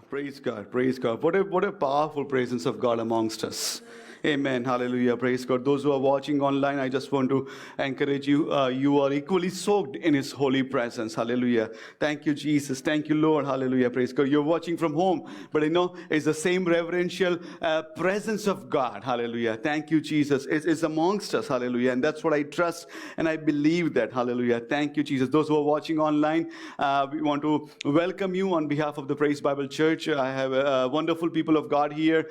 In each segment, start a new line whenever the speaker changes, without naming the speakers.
Praise God, praise God. What a powerful presence of God amongst us. Amen. Hallelujah. Praise God. Those who are watching online, I just want to encourage you. You are equally soaked in His holy presence. Hallelujah. Thank you, Jesus. Thank you, Lord. Hallelujah. Praise God. You're watching from home, but it's the same reverential presence of God. Hallelujah. Thank you, Jesus. It's amongst us. Hallelujah. And that's what I trust and I believe that. Hallelujah. Thank you, Jesus. Those who are watching online, we want to welcome you on behalf of the Praise Bible Church. I have wonderful people of God here.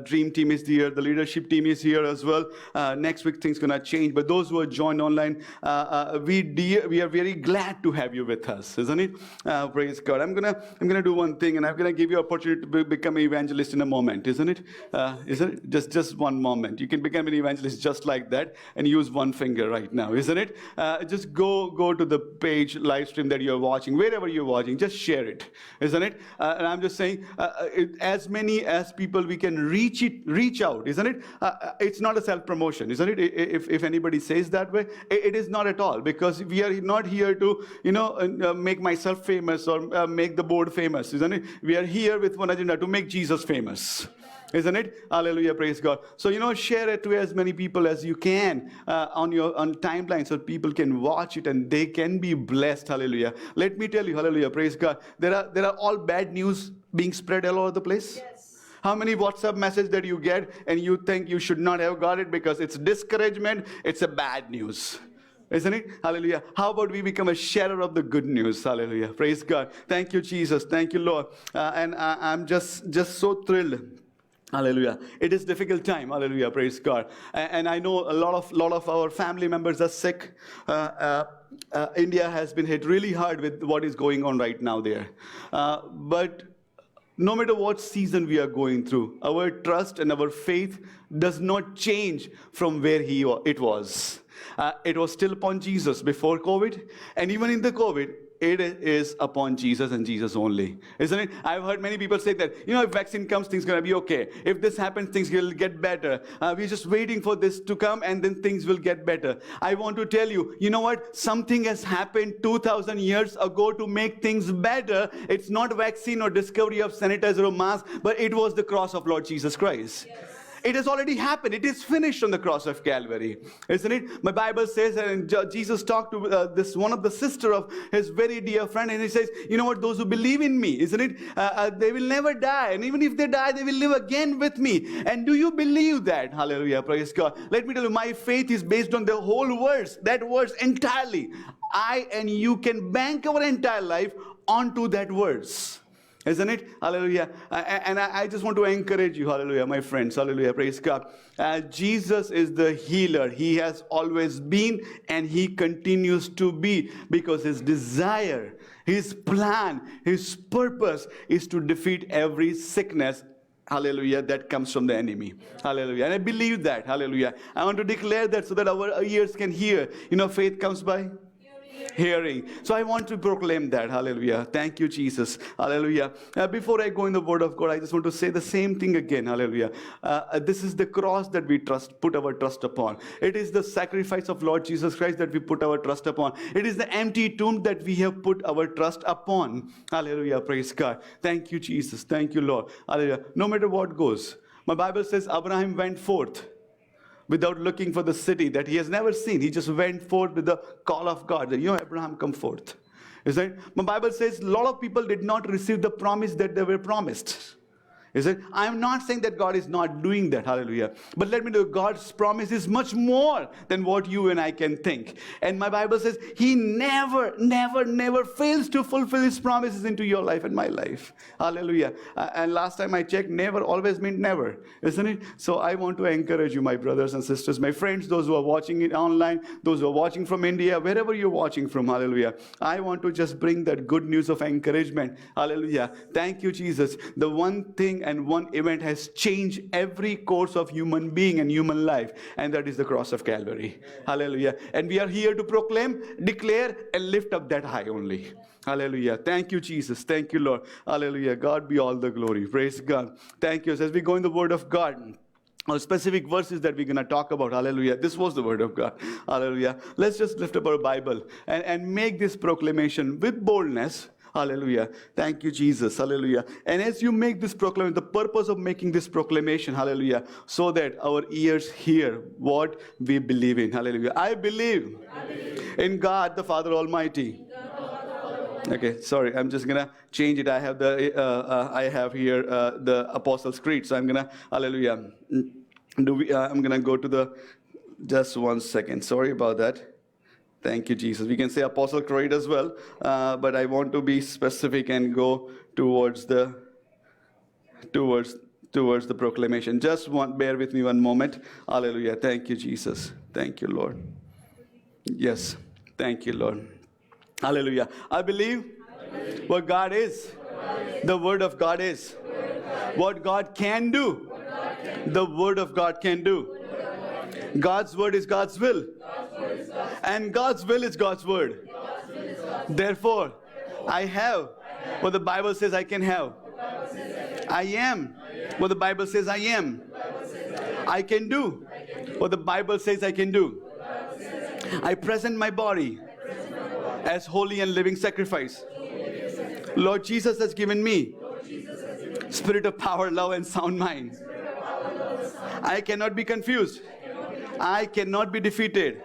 Dream team is here. The leadership team is here as well. Next week things gonna change. But those who are joined online, we are very glad to have you with us, isn't it? Praise God. I'm gonna do one thing, and I'm gonna give you opportunity to become an evangelist in a moment, isn't it? Isn't it? Just one moment. You can become an evangelist just like that, and use one finger right now, isn't it? Just go to the page live stream that you're watching, wherever you're watching. Just share it, isn't it? And I'm just saying, as many as people we can reach out, isn't it? It's not a self-promotion, isn't it? If anybody says that way, it is not at all, because we are not here to, make myself famous or make the board famous, isn't it? We are here with one agenda, to make Jesus famous. Isn't it? Hallelujah, praise God. So, share it to as many people as you can on timeline, so people can watch it and they can be blessed. Hallelujah. Let me tell you, hallelujah, praise God. There are all bad news being spread all over the place. Yes. How many WhatsApp messages that you get and you think you should not have got it because it's discouragement, it's a bad news. Isn't it? Hallelujah. How about we become a sharer of the good news? Hallelujah. Praise God. Thank you, Jesus. Thank you, Lord. And I'm just so thrilled. Hallelujah. It is difficult time. Hallelujah. Praise God. And I know a lot of our family members are sick. India has been hit really hard with what is going on right now there. But no matter what season we are going through, our trust and our faith does not change from where it was. It was still upon Jesus before COVID, and even in the COVID, it is upon Jesus and Jesus only, isn't it? I've heard many people say that, if vaccine comes, things going to be okay. If this happens, things will get better. We're just waiting for this to come, and then things will get better. I want to tell you, you know what? Something has happened 2,000 years ago to make things better. It's not vaccine or discovery of sanitizer or mask, but it was the cross of Lord Jesus Christ. Yes. It has already happened. It is finished on the cross of Calvary, isn't it? My Bible says, and Jesus talked to this one of the sister of his very dear friend, and he says, you know what? Those who believe in me, isn't it? They will never die, and even if they die, they will live again with me. And do you believe that? Hallelujah, praise God. Let me tell you, my faith is based on the whole verse. That verse entirely. I and you can bank our entire life onto that verse. Isn't it? Hallelujah. And I just want to encourage you, hallelujah, my friends, hallelujah, praise God. Jesus is the healer. He has always been, and He continues to be, because His desire, His plan, His purpose is to defeat every sickness, hallelujah, that comes from the enemy. Hallelujah. And I believe that. Hallelujah. I want to declare that so that our ears can hear. Faith comes by hearing. So I want to proclaim that. Hallelujah. Thank you, Jesus. Hallelujah. Before I go in the Word of God, I just want to say the same thing again. Hallelujah. This is the cross that we put our trust upon. It is the sacrifice of Lord Jesus Christ that we put our trust upon. It is the empty tomb that we have put our trust upon. Hallelujah. Praise God. Thank you, Jesus. Thank you, Lord. Hallelujah. No matter what goes. My Bible says Abraham went forth without looking for the city that he has never seen. He just went forth with the call of God. Abraham, come forth. Is that? My Bible says a lot of people did not receive the promise that they were promised. Is it? I'm not saying that God is not doing that, hallelujah. But let me know, God's promise is much more than what you and I can think. And my Bible says He never fails to fulfill His promises into your life and my life. Hallelujah. And last time I checked, never always meant never, isn't it? So I want to encourage you, my brothers and sisters, my friends, those who are watching it online, those who are watching from India, wherever you're watching from, hallelujah. I want to just bring that good news of encouragement. Hallelujah. Thank you, Jesus. The one thing and one event has changed every course of human being and human life, and that is the cross of Calvary. Hallelujah. And we are here to proclaim, declare, and lift up that high only. Hallelujah. Thank you, Jesus. Thank you, Lord. Hallelujah. God be all the glory. Praise God. Thank you. As we go in the Word of God, specific verses that we're going to talk about. Hallelujah. This was the Word of God. Hallelujah. Let's just lift up our Bible and make this proclamation with boldness. Hallelujah. Thank you, Jesus. Hallelujah. And as you make this proclamation, the purpose of making this proclamation, hallelujah, so that our ears hear what we believe in. Hallelujah. I believe in God the Father Almighty. Okay, sorry, I'm just gonna change it. I have here the Apostles' Creed, so I'm gonna, hallelujah. I'm gonna go to the, just one second. Sorry about that. Thank you, Jesus. We can say Apostle Creed as well, but I want to be specific and go towards the proclamation. Bear with me one moment. Hallelujah. Thank you, Jesus. Thank you, Lord. Yes. Thank you, Lord. Hallelujah. I believe what God is. The Word of God is. What God can do. The Word of God can do. God's Word is God's will. And God's will is God's Word. Therefore, I have what the Bible says I can have. I am what the Bible says I am. I can do what the Bible says I can do. I present my body as holy and living sacrifice. Lord Jesus has given me spirit of power, love, and sound mind. I cannot be confused. I cannot be defeated.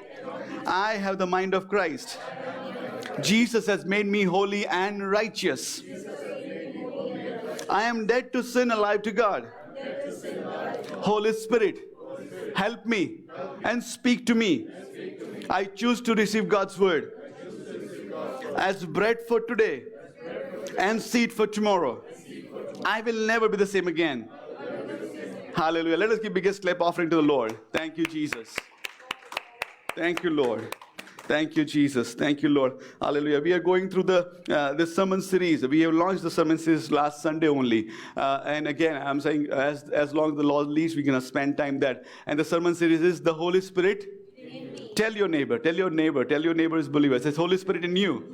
I have the mind of Christ. Jesus has made me holy and righteous. I am dead to sin, alive to God. Holy Spirit, help me and speak to me. I choose to receive God's word as bread for today and seed for tomorrow. I will never be the same again. Hallelujah. Let us give biggest clap offering to the Lord. Thank you, Jesus. Thank you, Lord. Thank you, Jesus. Thank you, Lord. Hallelujah. We are going through the sermon series. We have launched the sermon series last Sunday only. And again, I'm saying as long as the Lord leads, we're going to spend time there. And the sermon series is the Holy Spirit. Tell your neighbor is believer. It says Holy Spirit in you.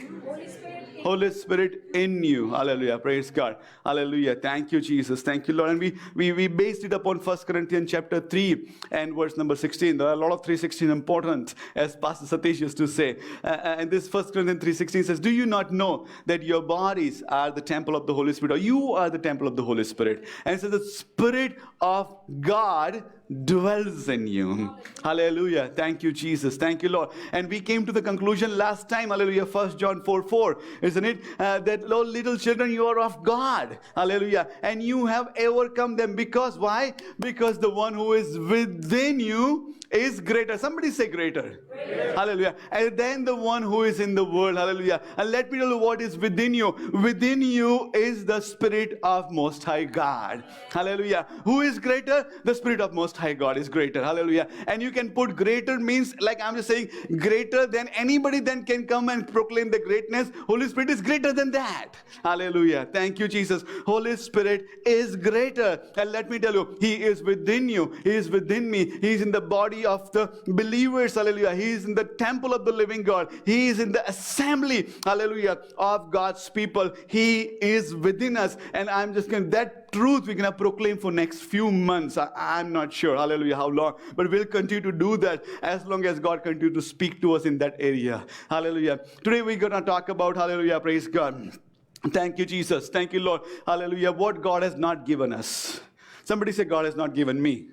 Holy Spirit in you. Hallelujah. Praise God. Hallelujah. Thank you, Jesus. Thank you, Lord. And we based it upon 1 Corinthians chapter 3 and verse number 16. There are a lot of 3:16 important, as Pastor Satish used to say. And this 1 Corinthians 3:16 says, do you not know that your bodies are the temple of the Holy Spirit, or you are the temple of the Holy Spirit? And it says the Spirit of God dwells in you. Hallelujah. Thank you, Jesus. Thank you, Lord. And we came to the conclusion last time, hallelujah, 1 John 4:4, isn't it? That little children, you are of God. Hallelujah. And you have overcome them. Because why? Because the one who is within you is greater. Somebody say greater. Hallelujah. And then the one who is in the world. Hallelujah. And let me tell you what is within you. Within you is the Spirit of Most High God. Hallelujah. Who is greater? The Spirit of Most High God is greater. Hallelujah. And you can put greater means, like I'm just saying, greater than anybody then can come and proclaim the greatness. Holy Spirit is greater than that. Hallelujah. Thank you, Jesus. Holy Spirit is greater. And let me tell you, He is within you. He is within me. He is in the body of the believers. Hallelujah. He is in the temple of the living God. He is in the assembly. Hallelujah. Of God's people. He is within us. And I'm just going to, that truth we're going to proclaim for next few months. I'm not sure. Hallelujah. How long. But we'll continue to do that as long as God continues to speak to us in that area. Hallelujah. Today we're going to talk about, hallelujah, praise God. Thank you, Jesus. Thank you, Lord. Hallelujah. What God has not given us. Somebody say, God has not given me.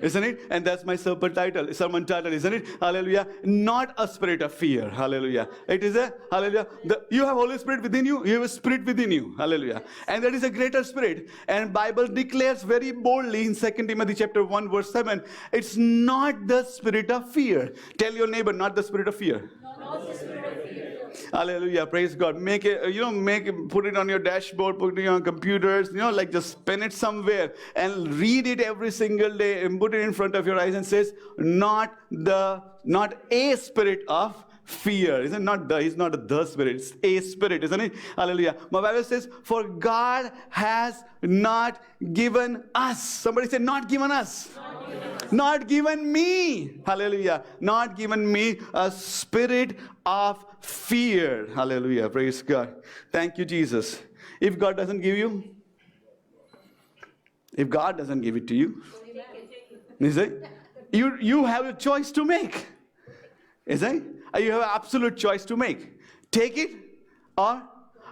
Isn't it? And that's my sermon title, isn't it? Hallelujah. Not a spirit of fear. Hallelujah. It is a, hallelujah. You have Holy Spirit within you. You have a spirit within you. Hallelujah. And that is a greater spirit. And Bible declares very boldly in 2 Timothy chapter 1 verse 7, it's not the spirit of fear. Tell your neighbor, not the spirit of fear. Not the spirit of fear. Hallelujah. Praise God. Make it, put it on your dashboard, put it on computers, like just pen it somewhere and read it every single day and put it in front of your eyes and says, not a spirit of fear. Isn't it? It's not the spirit, it's a spirit, isn't it? Hallelujah. My Bible says, for God has not given us. Somebody say, not given us. Not given me. Hallelujah. Not given me a spirit of fear. Hallelujah. Praise God. Thank you, Jesus. If God doesn't give you, if God doesn't give it to you, is it? You have a choice to make. Is it? You have an absolute choice to make. Take it or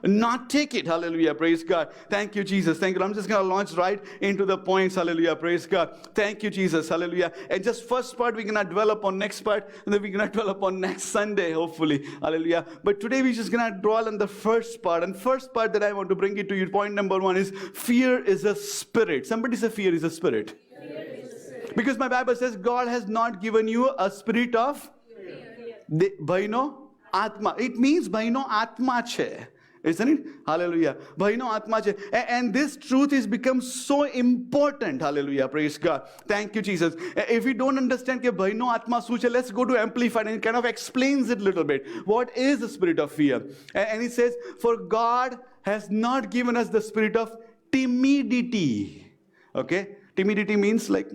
not take it. Hallelujah. Praise God. Thank you, Jesus. Thank you. I'm just going to launch right into the points. Hallelujah. Praise God. Thank you, Jesus. Hallelujah. And just first part, we're going to develop on next part, and then we're going to develop on next Sunday, hopefully. Hallelujah. But today we're just going to dwell on the first part. And first part that I want to bring it to you, point number one is fear is a spirit. Somebody say fear is a spirit. Because my Bible says God has not given you a spirit of bhaino atma. It means bhaino atma che. Isn't it? Hallelujah. Bhaino atma che. And this truth is become so important. Hallelujah. Praise God. Thank you, Jesus. If you don't understand ke bhaino atma suche, let's go to Amplified, and it kind of explains it a little bit. What is the spirit of fear? And it says, for God has not given us the spirit of timidity. Okay? Timidity means like,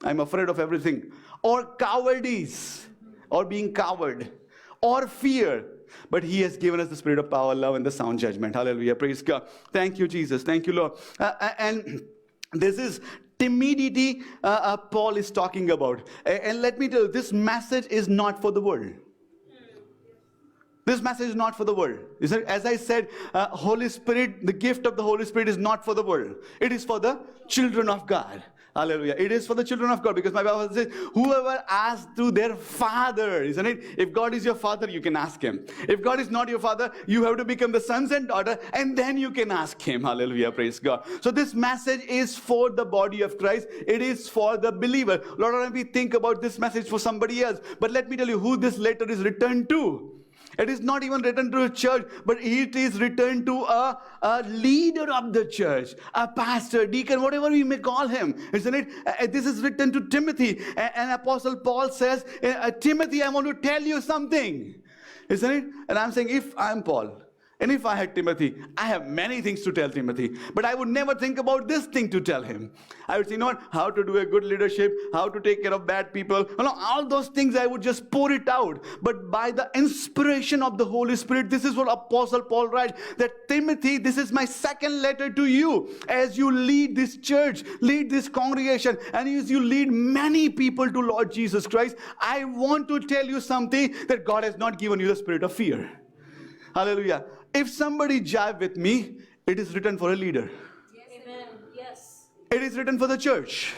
I'm afraid of everything. Or cowardice. Or being coward. Or fear. But He has given us the spirit of power, love, and the sound judgment. Hallelujah. Praise God. Thank you, Jesus. Thank you, Lord. And this is timidity Paul is talking about. And let me tell you, this message is not for the world. This message is not for the world. As I said, Holy Spirit, the gift of the Holy Spirit is not for the world. It is for the children of God. Hallelujah. It is for the children of God, because my Bible says, whoever asks to their father, isn't it? If God is your father, you can ask Him. If God is not your father, you have to become the sons and daughter, and then you can ask Him. Hallelujah. Praise God. So this message is for the body of Christ. It is for the believer. A lot of times we think about this message for somebody else. But let me tell you who this letter is written to. It is not even written to a church, but it is written to a leader of the church, a pastor, deacon, whatever we may call him, isn't it? This is written to Timothy. And Apostle Paul says, Timothy, I want to tell you something, isn't it? And I'm saying, if I'm Paul, and if I had Timothy, I have many things to tell Timothy, but I would never think about this thing to tell him. I would say, you know what, how to do a good leadership, how to take care of bad people, all those things I would just pour it out. But by the inspiration of the Holy Spirit, this is what Apostle Paul writes, that Timothy, this is my second letter to you, as you lead this church, lead this congregation, and as you lead many people to Lord Jesus Christ, I want to tell you something, that God has not given you the spirit of fear. Hallelujah. If somebody jive with me, it is written for a leader.
Yes. Amen. Yes.
It is written for the church.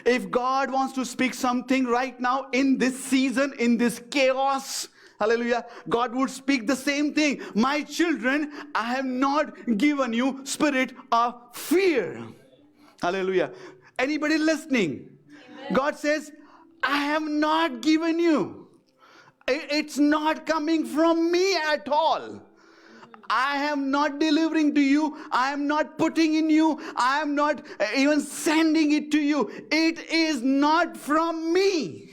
If God wants to speak something right now in this season, in this chaos, hallelujah, God would speak the same thing. My children, I have not given you spirit of fear. Hallelujah. Anybody listening?
Amen.
God says, I have not given you. It's not coming from me at all. I am not delivering to you. I am not putting in you. I am not even sending it to you. It is not from me.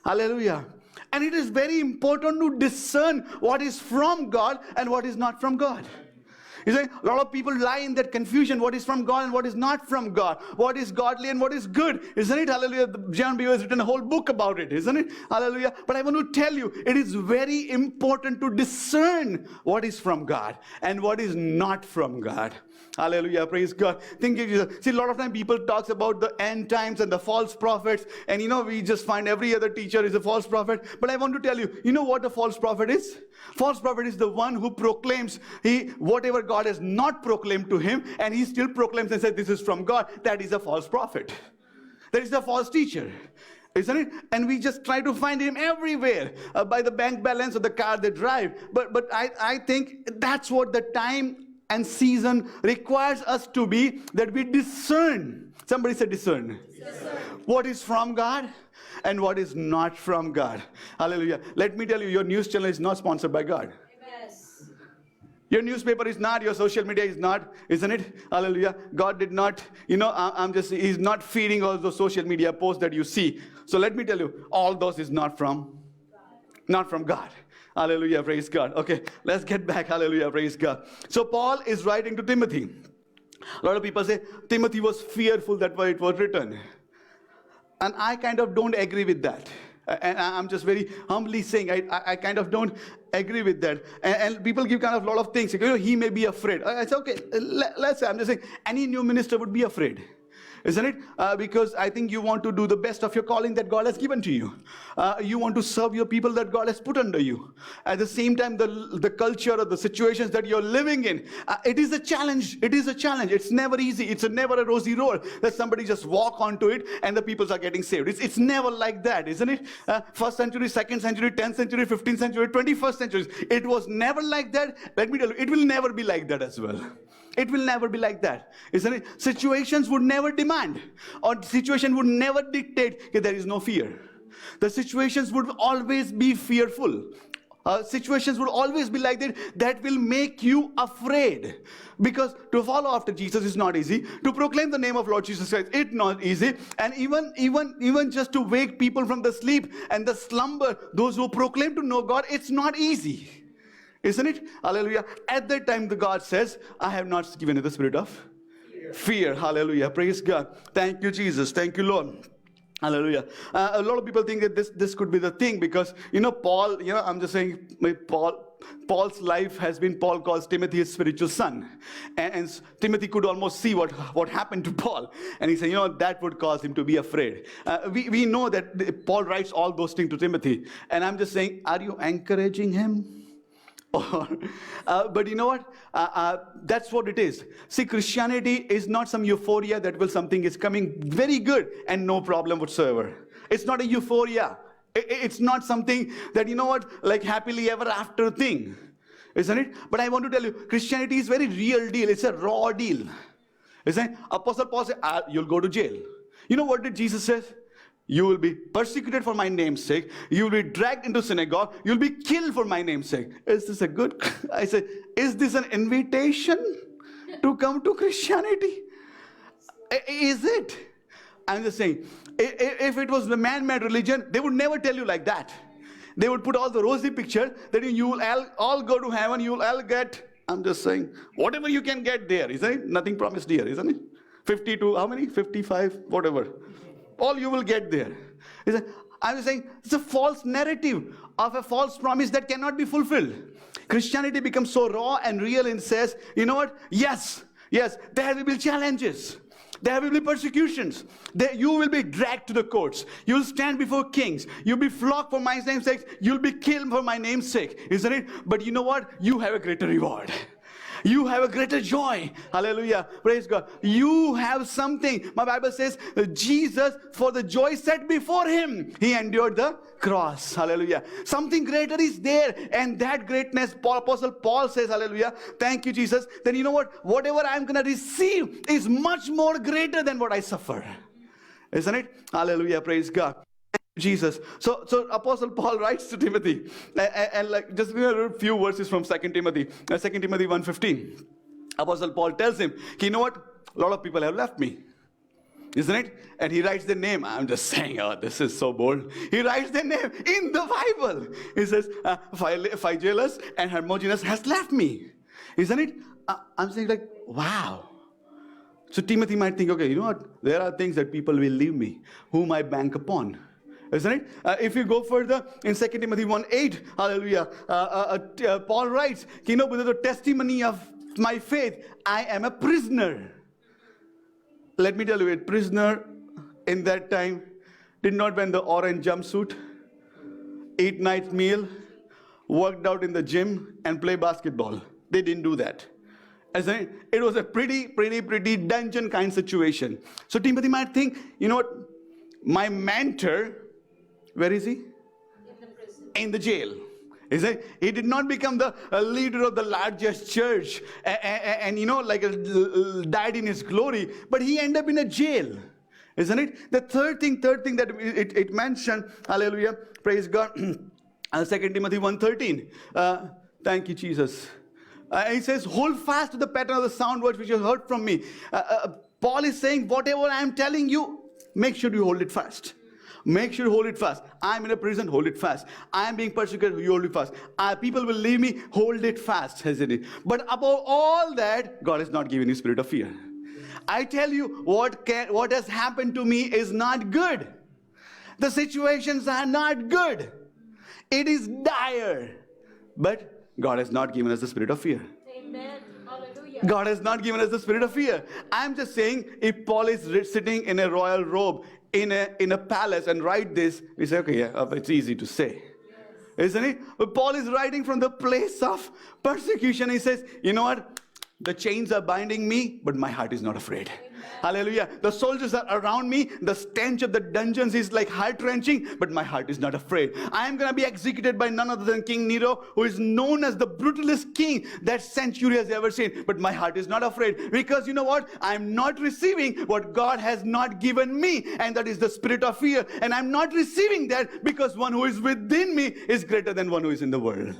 Hallelujah. And it is very important to discern what is from God and what is not from God. You see, a lot of people lie in that confusion, what is from God and what is not from God. What is godly and what is good. Isn't it? Hallelujah. John Beaver has written a whole book about it. Isn't it? Hallelujah. But I want to tell you, it is very important to discern what is from God and what is not from God. Hallelujah. Praise God. Think of Jesus. See, a lot of time people talks about the end times and the false prophets. And we just find every other teacher is a false prophet. But I want to tell you, you know what a false prophet is? False prophet is the one who proclaims whatever God has not proclaimed to him, and he still proclaims and says this is from God. That is a false prophet. That is a false teacher. Isn't it? And we just try to find him everywhere by the bank balance of the car they drive. But I think that's what the time and season requires us to be, that we discern. Somebody say discern. What is from God and what is not from God. Hallelujah. Let me tell you, your news channel is not sponsored by God.
Yes.
Your newspaper is not, your social media is not, isn't it? Hallelujah. God did not, He's not feeding all those social media posts that you see. So let me tell you, all those is not from God. Hallelujah, praise God. Okay, let's get back. Hallelujah, praise God. So Paul is writing to Timothy. A lot of people say Timothy was fearful, that's why it was written. And I kind of don't agree with that. And I'm just very humbly saying, I kind of don't agree with that. And people give kind of a lot of things. He may be afraid. I say, okay, let's say, I'm just saying, any new minister would be afraid. Isn't it? Because I think you want to do the best of your calling that God has given to you. You want to serve your people that God has put under you. At the same time, the culture or the situations that you're living in, it is a challenge. It is a challenge. It's never easy. It's never a rosy road that somebody just walk onto it and the people are getting saved. It's never like that, isn't it? First century, second century, 10th century, 15th century, 21st century. It was never like that. Let me tell you, it will never be like that as well. It will never be like that, isn't it? Situations would never demand, or situation would never dictate that there is no fear. The situations would always be fearful. Situations would always be like that will make you afraid. Because to follow after Jesus is not easy. To proclaim the name of Lord Jesus Christ, it's not easy. And even just to wake people from the sleep and the slumber, those who proclaim to know God, it's not easy. Isn't it? Hallelujah. At that time, the God says, I have not given you the spirit of fear. Hallelujah. Praise God. Thank you, Jesus. Thank you, Lord. Hallelujah. A lot of people think that this could be the thing because, Paul, I'm just saying, Paul's life has been, Paul calls Timothy his spiritual son. And Timothy could almost see what happened to Paul. And he said, that would cause him to be afraid. We know that Paul writes all those things to Timothy. And I'm just saying, are you encouraging him? But you know what? That's what it is. See, Christianity is not some euphoria that something is coming very good and no problem whatsoever. It's not a euphoria. It's not something that, like happily ever after thing. Isn't it? But I want to tell you, Christianity is very real deal. It's a raw deal. Isn't it? Apostle Paul said, you'll go to jail. You know what did Jesus say? You will be persecuted for my name's sake. You will be dragged into synagogue. You'll be killed for my name's sake. Is this a good? I said, is this an invitation to come to Christianity? Is it? I'm just saying, if it was the man-made religion, they would never tell you like that. They would put all the rosy picture that you will all go to heaven. You will all get, I'm just saying, whatever you can get there, isn't it? Nothing promised here, isn't it? 52, how many? 55, whatever. All you will get there. I'm just saying, it's a false narrative of a false promise that cannot be fulfilled. Christianity becomes so raw and real and says, you know what? Yes, there will be challenges. There will be persecutions. You will be dragged to the courts. You will stand before kings. You'll be flogged for my name's sake. You'll be killed for my name's sake. Isn't it? But you know what? You have a greater reward. You have a greater joy. Hallelujah. Praise God. You have something. My Bible says, Jesus, for the joy set before him, he endured the cross. Hallelujah. Something greater is there. And that greatness, Apostle Paul says, hallelujah, thank you, Jesus. Then you know what? Whatever I'm going to receive is much more greater than what I suffer. Isn't it? Hallelujah. Praise God. Jesus. So Apostle Paul writes to Timothy, and like just a few verses from 2 Timothy 1:15. Apostle Paul tells him, you know what? A lot of people have left me. Isn't it? And he writes their name. I'm just saying, this is so bold. He writes their name in the Bible. He says, Phygelus and Hermogenes has left me. Isn't it? I'm saying like, wow. So Timothy might think, okay, you know what? There are things that people will leave me, whom I bank upon. Isn't it? If you go further in 2 Timothy 1:8, hallelujah, Paul writes, with the testimony of my faith, I am a prisoner. Let me tell you, a prisoner in that time did not wear the orange jumpsuit, eat night meal, worked out in the gym, and play basketball. They didn't do that. It was a pretty dungeon kind situation. So Timothy might think, you know what? My mentor, where is he?
In the prison.
In the jail. He did not become the leader of the largest church and died in his glory, but he ended up in a jail. Isn't it? The third thing that it mentioned, hallelujah, praise God, 2 Timothy 1:13. Thank you, Jesus. He says, hold fast to the pattern of the sound words which you heard from me. Paul is saying, whatever I am telling you, make sure you hold it fast. Make sure you hold it fast. I'm in a prison, hold it fast. I'm being persecuted, you hold it fast. People will leave me, hold it fast, hasn't it? But above all that, God has not given you spirit of fear. I tell you, what has happened to me is not good. The situations are not good. It is dire. But God has not given us the spirit of fear.
Amen. Hallelujah.
God has not given us the spirit of fear. I'm just saying, if Paul is sitting in a royal robe in a palace and write this, we say, okay, yeah, it's easy to say. Isn't it? But Paul is writing from the place of persecution. He says, you know what? The chains are binding me, but my heart is not afraid. Hallelujah. The soldiers are around me. The stench of the dungeons is like heart-wrenching, but my heart is not afraid. I am going to be executed by none other than King Nero, who is known as the brutalest king that century has ever seen. But my heart is not afraid, because you know what? I am not receiving what God has not given me, and that is the spirit of fear. And I'm not receiving that because one who is within me is greater than one who is in the world.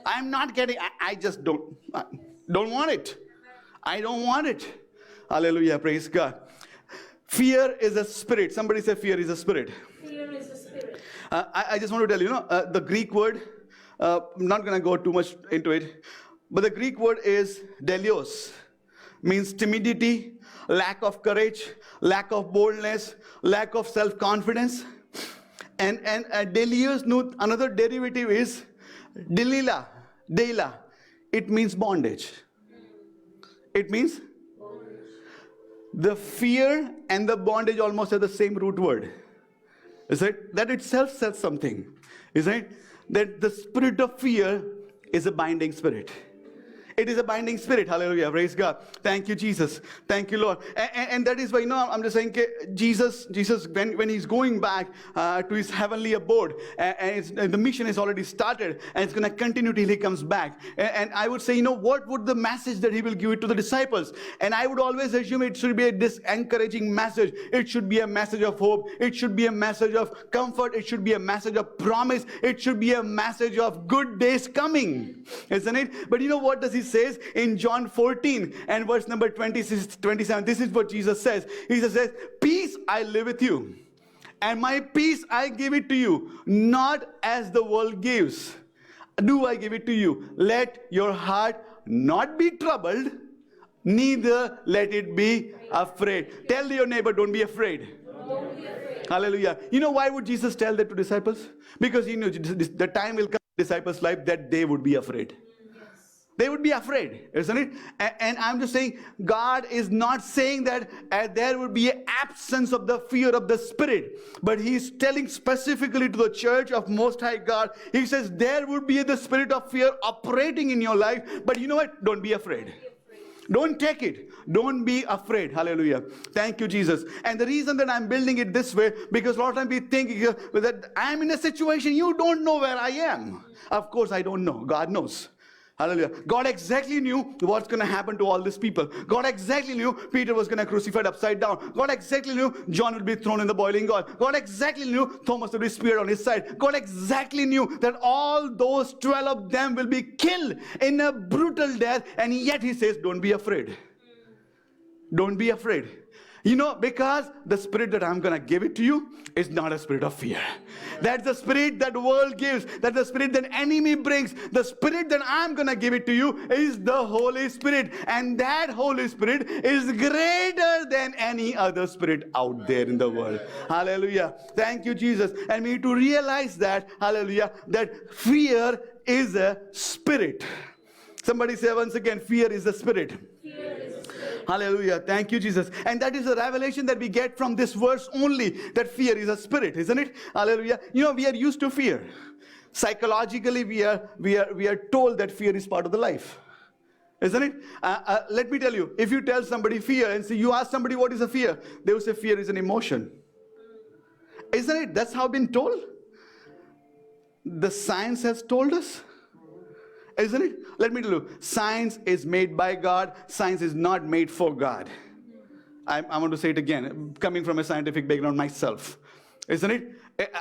I'm not getting, I just don't want it. I don't want it. Hallelujah, praise God. Fear is a spirit. Somebody say fear is a spirit.
Fear is a spirit.
I just want to tell you, the Greek word, I'm not going to go too much into it, but the Greek word is delios, means timidity, lack of courage, lack of boldness, lack of self-confidence. And delios, another derivative is delila. It means bondage. It means the fear and the bondage almost have the same root word. Is it? That itself says something. Is it? That the spirit of fear is a binding spirit. It is a binding spirit. Hallelujah. Praise God. Thank you, Jesus. Thank you, Lord. And that is why, I'm just saying, Jesus, when he's going back to his heavenly abode, and the mission is already started, and it's going to continue till he comes back. And I would say, what would the message that he will give it to the disciples? And I would always assume it should be this encouraging message. It should be a message of hope. It should be a message of comfort. It should be a message of promise. It should be a message of good days coming. Isn't it? But what does he says in John 14 and verse number 26, 27. This is what Jesus says. He says, peace I live with you, and my peace I give it to you, not as the world gives, do I give it to you. Let your heart not be troubled, neither let it be afraid. Tell your neighbor, don't be afraid.
Don't be afraid.
Hallelujah. Why would Jesus tell that to disciples? Because he knew the time will come in disciples' life that they would be afraid. They would be afraid, isn't it? And I'm just saying, God is not saying that there would be an absence of the fear of the Spirit. But He's telling specifically to the church of Most High God. He says there would be the spirit of fear operating in your life. But you know what? Don't be afraid. Don't take it. Don't be afraid. Hallelujah. Thank you, Jesus. And the reason that I'm building it this way, because a lot of times we think that I'm in a situation, you don't know where I am. Of course, I don't know. God knows. Hallelujah. God exactly knew what's going to happen to all these people. God exactly knew Peter was going to be crucified upside down. God exactly knew John would be thrown in the boiling oil. God exactly knew Thomas would be speared on his side. God exactly knew that all those 12 of them will be killed in a brutal death. And yet he says, don't be afraid. Don't be afraid. Because the spirit that I'm going to give it to you is not a spirit of fear. That's the spirit that the world gives. That's the spirit that enemy brings. The spirit that I'm going to give it to you is the Holy Spirit. And that Holy Spirit is greater than any other spirit out there in the world. Hallelujah. Thank you, Jesus. And we need to realize that, hallelujah, that fear is a spirit. Somebody say once again, fear is a spirit.
Fear is a spirit.
Hallelujah. Thank you, Jesus. And that is a revelation that we get from this verse only, that fear is a spirit, isn't it? Hallelujah. We are used to fear. Psychologically, we are told that fear is part of the life. Isn't it? Let me tell you, if you tell somebody fear and say, you ask somebody what is a fear, they will say fear is an emotion. Isn't it? That's how been told. The science has told us. Isn't it? Let me tell you, science is made by God. Science is not made for God. I want to say it again, coming from a scientific background myself. Isn't it?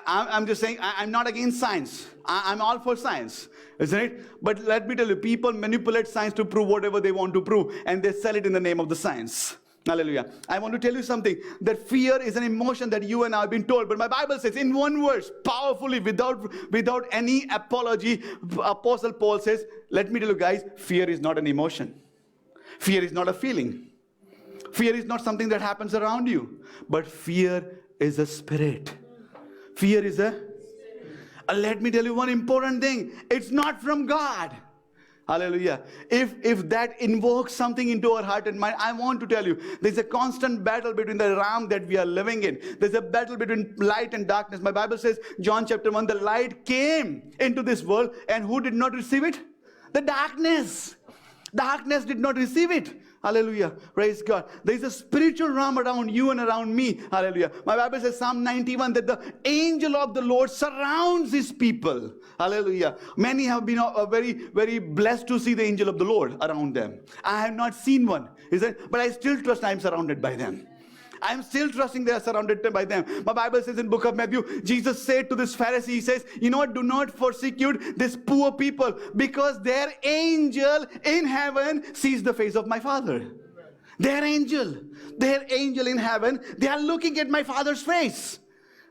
I'm just saying, I'm not against science. I'm all for science. Isn't it? But let me tell you, people manipulate science to prove whatever they want to prove, and they sell it in the name of the science. Hallelujah. I want to tell you something, that fear is an emotion that you and I have been told. But my Bible says in one verse, powerfully, without any apology, Apostle Paul says, let me tell you guys, fear is not an emotion. Fear is not a feeling. Fear is not something that happens around you. But fear is a spirit. Fear is a... let me tell you one important thing. It's not from God. Hallelujah. If that invokes something into our heart and mind, I want to tell you, there's a constant battle between the realm that we are living in. There's a battle between light and darkness. My Bible says, John chapter 1, the light came into this world, and who did not receive it? The darkness. Darkness did not receive it. Hallelujah. Praise God. There is a spiritual realm around you and around me. Hallelujah. My Bible says, Psalm 91, that the angel of the Lord surrounds his people. Hallelujah. Many have been very, very blessed to see the angel of the Lord around them. I have not seen one. Is it? But I still trust I am surrounded by them. I'm still trusting they are surrounded by them. My Bible says in book of Matthew, Jesus said to this Pharisee, he says, you know what, do not persecute this poor people, because their angel in heaven sees the face of my Father. Their angel in heaven, they are looking at my Father's face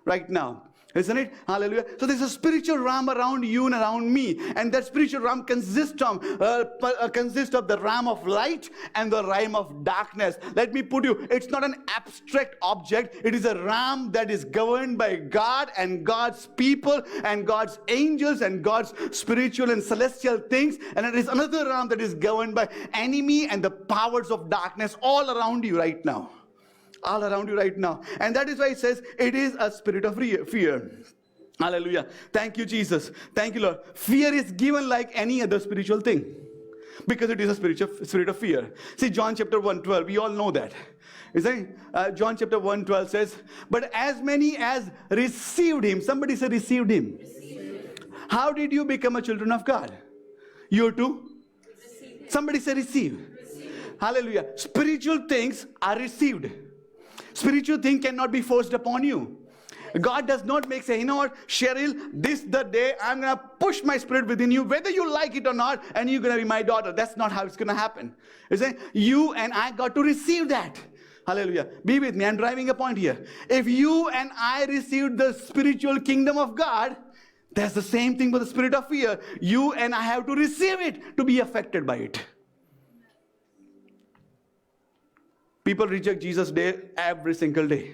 right now. Isn't it? Hallelujah. So there's a spiritual realm around you and around me. And that spiritual realm consists of the realm of light and the realm of darkness. Let me put you, it's not an abstract object. It is a realm that is governed by God and God's people and God's angels and God's spiritual and celestial things. And it is another realm that is governed by enemy and the powers of darkness all around you right now. All around you right now. And that is why it says it is a spirit of fear. Hallelujah. Thank you, Jesus. Thank you, Lord. Fear is given like any other spiritual thing, because it is a spirit of fear. See, John chapter 1:12, we all know that. Isn't it? John chapter 1:12 says, but as many as received him, somebody say received him. How did you become a children of God? You too? Somebody say receive. Hallelujah. Spiritual things are received. Spiritual thing cannot be forced upon you. God does not make say, you know what, Cheryl, this the day I'm going to push my spirit within you, whether you like it or not, and you're going to be my daughter. That's not how it's going to happen. You say, you and I got to receive that. Hallelujah. Be with me. I'm driving a point here. If you and I received the spiritual kingdom of God, that's the same thing with the spirit of fear. You and I have to receive it to be affected by it. People reject Jesus every single day.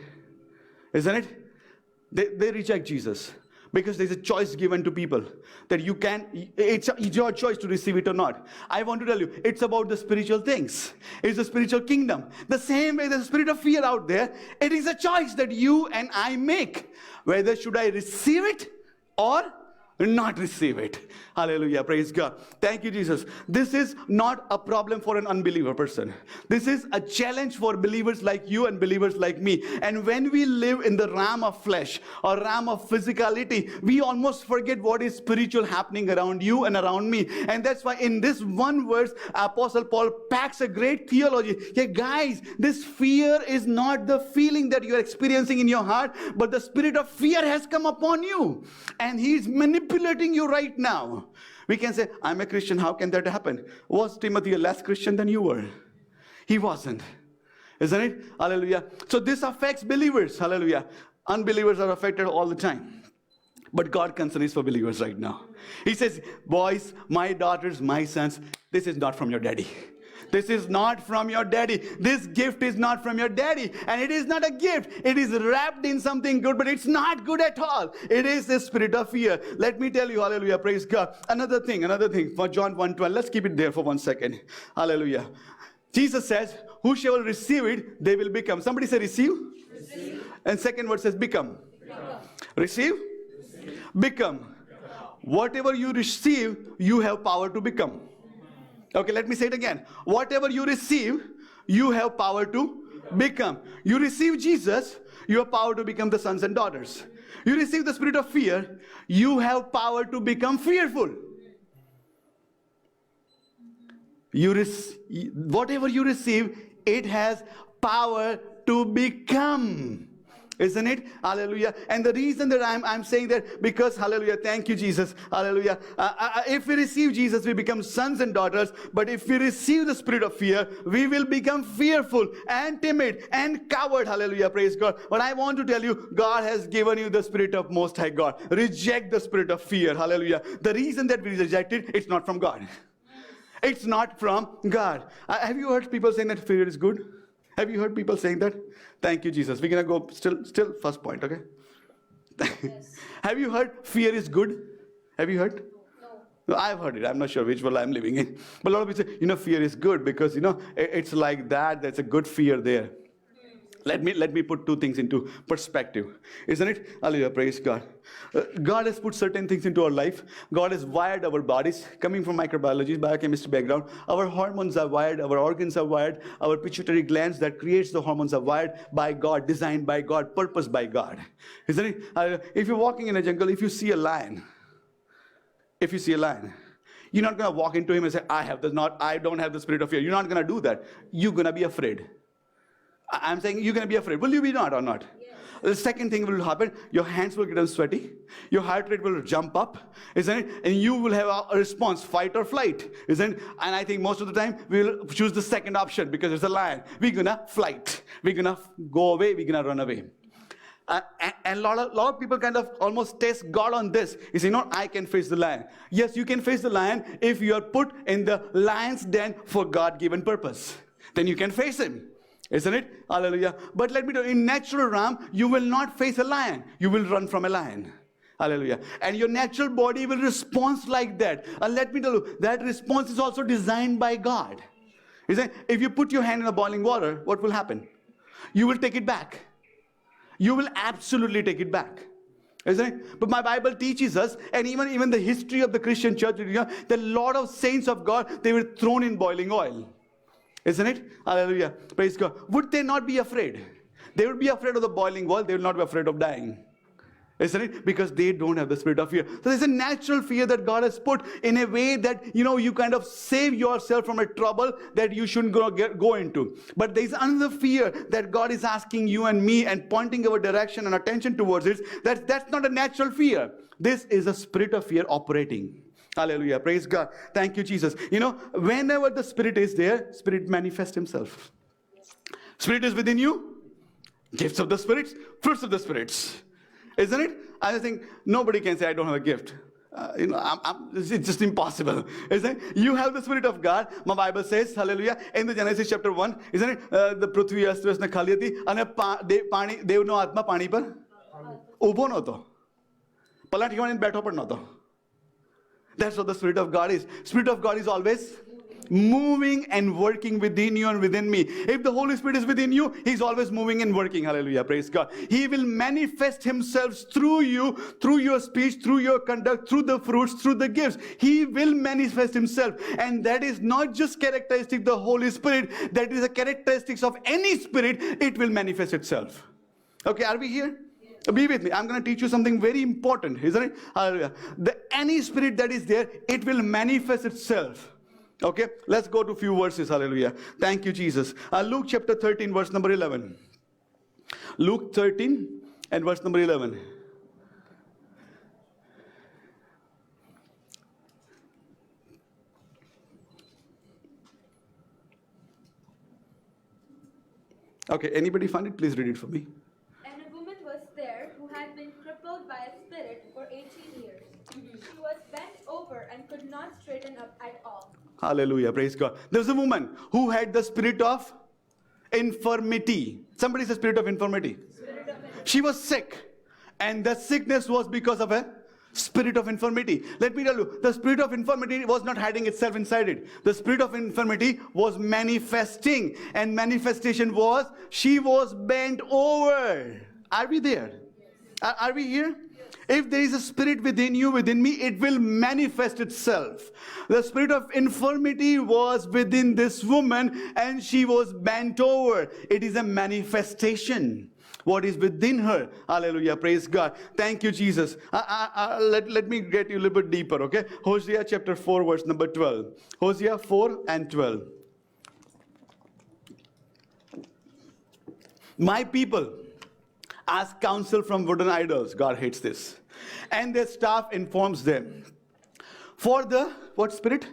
Isn't it? They reject Jesus because there's a choice given to people that you can, it's your choice to receive it or not. I want to tell you, it's about the spiritual things. It's the spiritual kingdom. The same way the spirit of fear out there, it is a choice that you and I make. Whether should I receive it or not receive it. Hallelujah. Praise God. Thank you, Jesus. This is not a problem for an unbeliever person. This is a challenge for believers like you and believers like me. And when we live in the realm of flesh or realm of physicality, we almost forget what is spiritual happening around you and around me. And that's why in this one verse, Apostle Paul packs a great theology. Yeah, guys, this fear is not the feeling that you're experiencing in your heart, but the spirit of fear has come upon you. And he's manipulating you right now. We can say, I'm a Christian. How can that happen? Was Timothy a less Christian than you were? He wasn't. Isn't it? Hallelujah. So this affects believers. Hallelujah. Unbelievers are affected all the time. But God's concern is for believers right now. He says, boys, my daughters, my sons, this is not from your daddy. This is not from your daddy. This gift is not from your daddy. And it is not a gift. It is wrapped in something good, but it's not good at all. It is the spirit of fear. Let me tell you, hallelujah, praise God. Another thing for John 1:12. Let's keep it there for 1 second. Hallelujah. Jesus says, who shall receive it, they will become. Somebody say receive. Receive. And second word says become. Receive. Become. Whatever you receive, you have power to become. Okay, let me say it again. Whatever you receive, you have power to become. You receive Jesus, you have power to become the sons and daughters. You receive the spirit of fear, you have power to become fearful. Whatever you receive, it has power to become. Isn't it? Hallelujah. And the reason that I'm saying that, because, hallelujah, thank you, Jesus. Hallelujah. If we receive Jesus, we become sons and daughters. But if we receive the spirit of fear, we will become fearful and timid and coward. Hallelujah. Praise God. But I want to tell you, God has given you the spirit of Most High God. Reject the spirit of fear. Hallelujah. The reason that we reject it, it's not from God. It's not from God. Have you heard people saying that fear is good? Have you heard people saying that? Thank you, Jesus. We're going to go still first point, okay?
Yes.
Have you heard fear is good? Have you heard? I've heard it. I'm not sure which world I'm living in. But a lot of people say, fear is good because, it's like that. There's a good fear there. Let me put two things into perspective. Isn't it? Hallelujah, praise God. God has put certain things into our life. God has wired our bodies. Coming from microbiology, biochemistry background, our hormones are wired, our organs are wired, our pituitary glands that creates the hormones are wired by God, designed by God, purposed by God. Isn't it? If you're walking in a jungle, if you see a lion, you're not going to walk into him and say, I don't have the spirit of fear. You're not going to do that. You're going to be afraid. I'm saying you're going to be afraid. Will you be not or not? Yes. The second thing will happen, your hands will get sweaty, your heart rate will jump up, isn't it? And you will have a response, fight or flight, isn't it? And I think most of the time we'll choose the second option because it's a lion. We're going to flight. We're going to go away. We're going to run away. And a lot of people kind of almost test God on this. You say, I can face the lion. Yes, you can face the lion if you are put in the lion's den for God-given purpose. Then you can face him. Isn't it? Hallelujah. But let me tell you, in natural realm, you will not face a lion. You will run from a lion. Hallelujah. And your natural body will respond like that. And let me tell you, that response is also designed by God. Isn't it? If you put your hand in the boiling water, what will happen? You will take it back. You will absolutely take it back. Isn't it? But my Bible teaches us, and even the history of the Christian church, that a lot of saints of God, they were thrown in boiling oil. Isn't it? Hallelujah. Praise God. Would they not be afraid? They would be afraid of the boiling oil. They will not be afraid of dying. Isn't it? Because they don't have the spirit of fear. So there's a natural fear that God has put in a way that, you kind of save yourself from a trouble that you shouldn't go into. But there's another fear that God is asking you and me and pointing our direction and attention towards it. That's not a natural fear. This is a spirit of fear operating. Hallelujah. Praise God. Thank you, Jesus. Whenever the Spirit is there, Spirit manifests Himself. Spirit is within you. Gifts of the Spirits, fruits of the Spirits. Isn't it? I think nobody can say, I don't have a gift. It's just impossible. Isn't it? You have the Spirit of God. My Bible says, hallelujah, in the Genesis chapter 1, isn't it? The Prithvi Astasna khali હતી અને દેવનો આત્મા પાણી પર ઊભો નહોતો. પલાઠી વાળીને બેઠો પણ નહોતો. That's what the Spirit of God is. Spirit of God is always moving and working within you and within me. If the Holy Spirit is within you, He's always moving and working. Hallelujah. Praise God. He will manifest Himself through you, through your speech, through your conduct, through the fruits, through the gifts. He will manifest Himself. And that is not just characteristic of the Holy Spirit. That is a characteristic of any spirit. It will manifest itself. Okay, are we here? Be with me. I'm going to teach you something very important, isn't it? Hallelujah. Any spirit that is there, it will manifest itself. Okay, let's go to a few verses. Hallelujah. Thank you, Jesus. Luke chapter 13, verse number 11. Luke 13 and verse number 11. Okay, anybody find it? Please read it for me.
And a woman was there who had been crippled by a spirit for 18 years. She was bent over and could not straighten up at all.
Hallelujah. Praise God. There was a woman who had the spirit of infirmity. Somebody says spirit of infirmity. She was sick. And the sickness was because of a spirit of infirmity. Let me tell you, the spirit of infirmity was not hiding itself inside it. The spirit of infirmity was manifesting. And manifestation was, she was bent over. Are we there? Are we here? If there is a spirit within you, within me, it will manifest itself. The spirit of infirmity was within this woman and she was bent over. It is a manifestation. What is within her. Hallelujah. Praise God. Thank you, Jesus. Let me get you a little bit deeper, okay? Hosea chapter 4, verse number 12. Hosea 4 and 12. My people ask counsel from wooden idols. God hates this. And their staff informs them. For the, what spirit?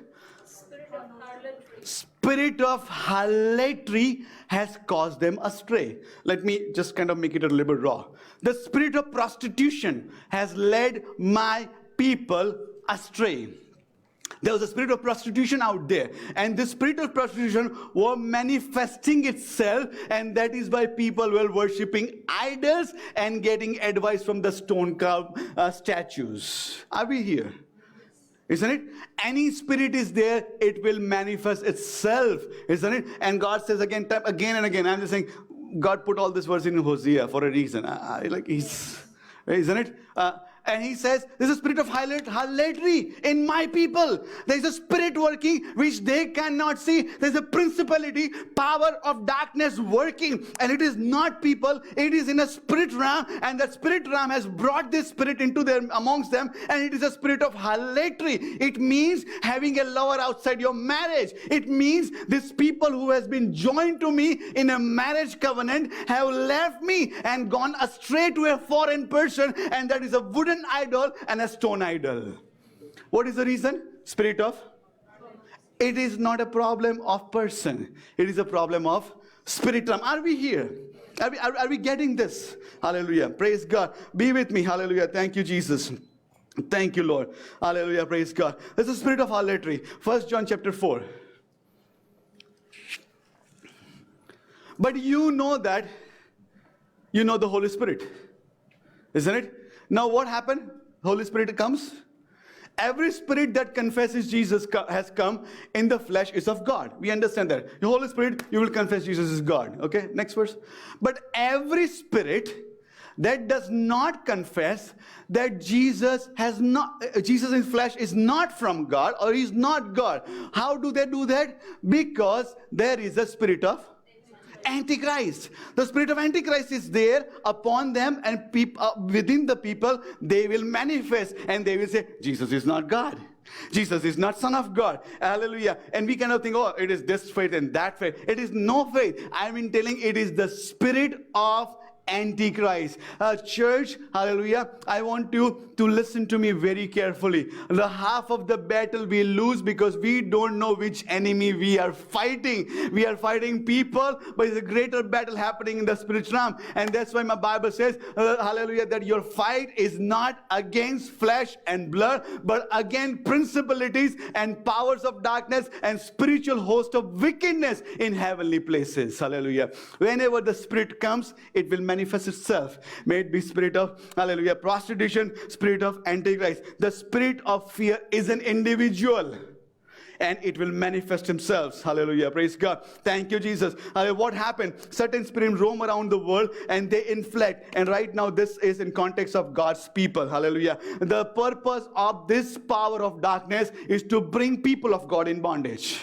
Spirit of harlotry.
Spirit of harlotry has caused them astray. Let me just kind of make it a little bit raw. The spirit of prostitution has led my people astray. There was a spirit of prostitution out there. And the spirit of prostitution was manifesting itself. And that is why people were worshipping idols and getting advice from the stone carved statues. Are we here? Isn't it? Any spirit is there, it will manifest itself, isn't it? And God says again and again. I'm just saying, God put all this verse in Hosea for a reason. Isn't it? And he says, there's a spirit of harlotry in my people. There's a spirit working which they cannot see. There's a principality, power of darkness working. And it is not people, it is in a spirit realm. And that spirit realm has brought this spirit into amongst them. And it is a spirit of harlotry. It means having a lover outside your marriage. It means these people who has been joined to me in a marriage covenant have left me and gone astray to a foreign person. And that is a wooden idol and a stone idol. What is the reason? Spirit of? It is not a problem of person. It is a problem of spirit realm. Are we here? Are we getting this? Hallelujah. Praise God. Be with me. Hallelujah. Thank you, Jesus. Thank you, Lord. Hallelujah. Praise God. There's a spirit of harlotry. 1 John chapter 4. But you know that you know the Holy Spirit. Isn't it? Now what happened? Holy Spirit comes. Every spirit that confesses Jesus has come in the flesh is of God. We understand that. The Holy Spirit, you will confess Jesus is God. Okay, next verse. But every spirit that does not confess that Jesus in flesh is not from God or is not God. How do they do that? Because there is a spirit of Antichrist. The spirit of Antichrist is there upon them, and within the people they will manifest and they will say, Jesus is not God. Jesus is not Son of God. Hallelujah. And we cannot think, oh, it is this faith and that faith. It is no faith. I mean telling it is the spirit of Antichrist. Church, hallelujah, I want you to listen to me very carefully. The half of the battle we lose because we don't know which enemy we are fighting. We are fighting people, but it's a greater battle happening in the spirit realm. And that's why my Bible says, hallelujah, that your fight is not against flesh and blood, but against principalities and powers of darkness and spiritual host of wickedness in heavenly places. Hallelujah. Whenever the spirit comes, it will manifest itself. May it be spirit of, hallelujah, prostitution, spirit of Antichrist. The spirit of fear is an individual, and it will manifest himself. Hallelujah. Praise God. Thank you, Jesus. What happened? Certain spirits roam around the world and they inflect. And right now this is in context of God's people. Hallelujah. The purpose of this power of darkness is to bring people of God in bondage.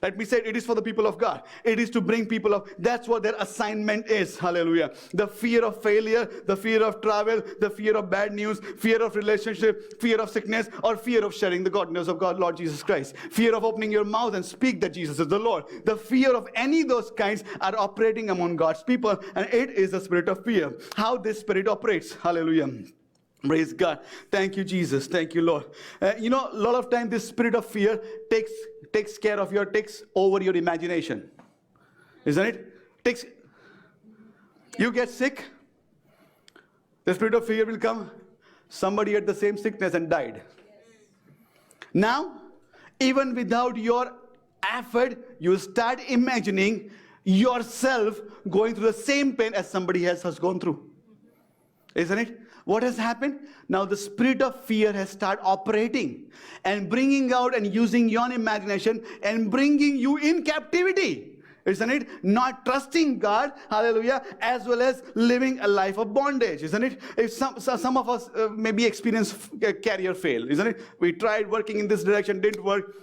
Let me say it is for the people of God. It is to bring people of, that's what their assignment is. Hallelujah. The fear of failure, the fear of travel, the fear of bad news, fear of relationship, fear of sickness, or fear of sharing the goodness of God, Lord Jesus Christ. Fear of opening your mouth and speak that Jesus is the Lord. The fear of any of those kinds are operating among God's people, and it is the spirit of fear. How this spirit operates. Hallelujah. Praise God. Thank you, Jesus. Thank you, Lord. A lot of time this spirit of fear takes over your imagination. Isn't it? You get sick, the spirit of fear will come. Somebody had the same sickness and died. Now, even without your effort, you start imagining yourself going through the same pain as somebody else has gone through. Isn't it? What has happened? Now the spirit of fear has started operating and bringing out and using your imagination and bringing you in captivity. Isn't it? Not trusting God, hallelujah, as well as living a life of bondage, isn't it? If some of us maybe experience career fail, isn't it? We tried working in this direction, didn't work.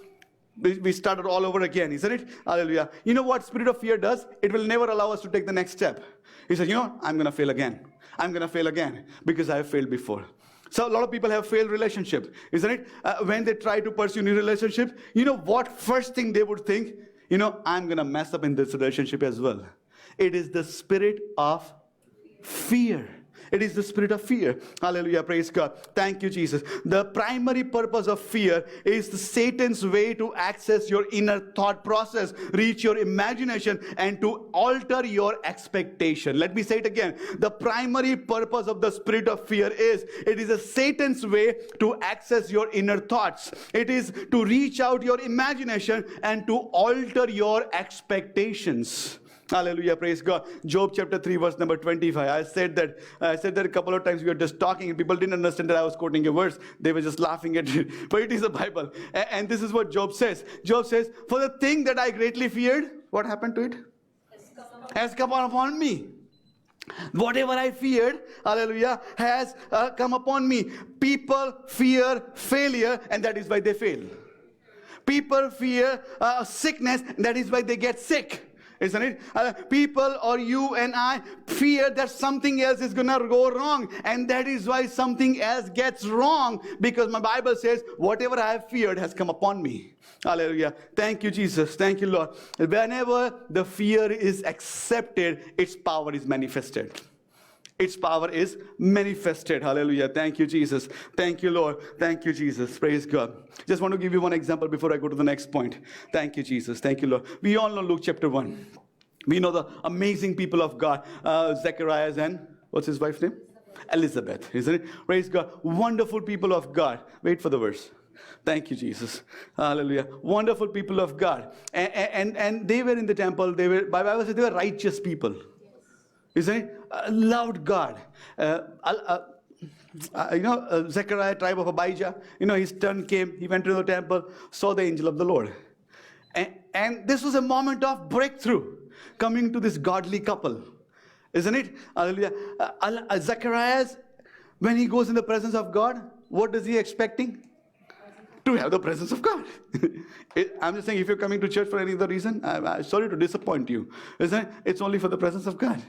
We started all over again, isn't it? Hallelujah. You know what spirit of fear does? It will never allow us to take the next step. He says, I'm going to fail again. I'm going to fail again because I have failed before. So a lot of people have failed relationships, isn't it? When they try to pursue new relationships, what first thing they would think? I'm going to mess up in this relationship as well. It is the spirit of fear. It is the spirit of fear. Hallelujah. Praise God. Thank you, Jesus. The primary purpose of fear is Satan's way to access your inner thought process, reach your imagination, and to alter your expectation. Let me say it again. The primary purpose of the spirit of fear is, it is a Satan's way to access your inner thoughts. It is to reach out your imagination and to alter your expectations. Hallelujah, praise God. Job chapter 3, verse number 25. I said that a couple of times. We were just talking and people didn't understand that I was quoting a verse. They were just laughing at it. But it is the Bible. And this is what Job says. Job says, for the thing that I greatly feared, what happened to it? Has come upon me. Whatever I feared, hallelujah, has come upon me. People fear failure, and that is why they fail. People fear sickness, and that is why they get sick. Isn't it? People or you and I fear that something else is going to go wrong. And that is why something else gets wrong. Because my Bible says, whatever I have feared has come upon me. Hallelujah. Thank you, Jesus. Thank you, Lord. Whenever the fear is accepted, its power is manifested. Its power is manifested. Hallelujah. Thank you, Jesus. Thank you, Lord. Thank you, Jesus. Praise God. Just want to give you one example before I go to the next point. Thank you, Jesus. Thank you, Lord. We all know Luke chapter 1. We know the amazing people of God. Zacharias and, what's his wife's name? Elizabeth. Isn't it? Praise God. Wonderful people of God. Wait for the verse. Thank you, Jesus. Hallelujah. Wonderful people of God. And they were in the temple. Bible says they were righteous people. Isn't it? Loved God. Zechariah, tribe of Abijah, his turn came. He went to the temple, saw the angel of the Lord. And this was a moment of breakthrough coming to this godly couple. Isn't it? Hallelujah. Zacharias, when he goes in the presence of God, what is he expecting? To have the presence of God. I'm just saying, if you're coming to church for any other reason, I'm sorry to disappoint you. Isn't it? It's only for the presence of God.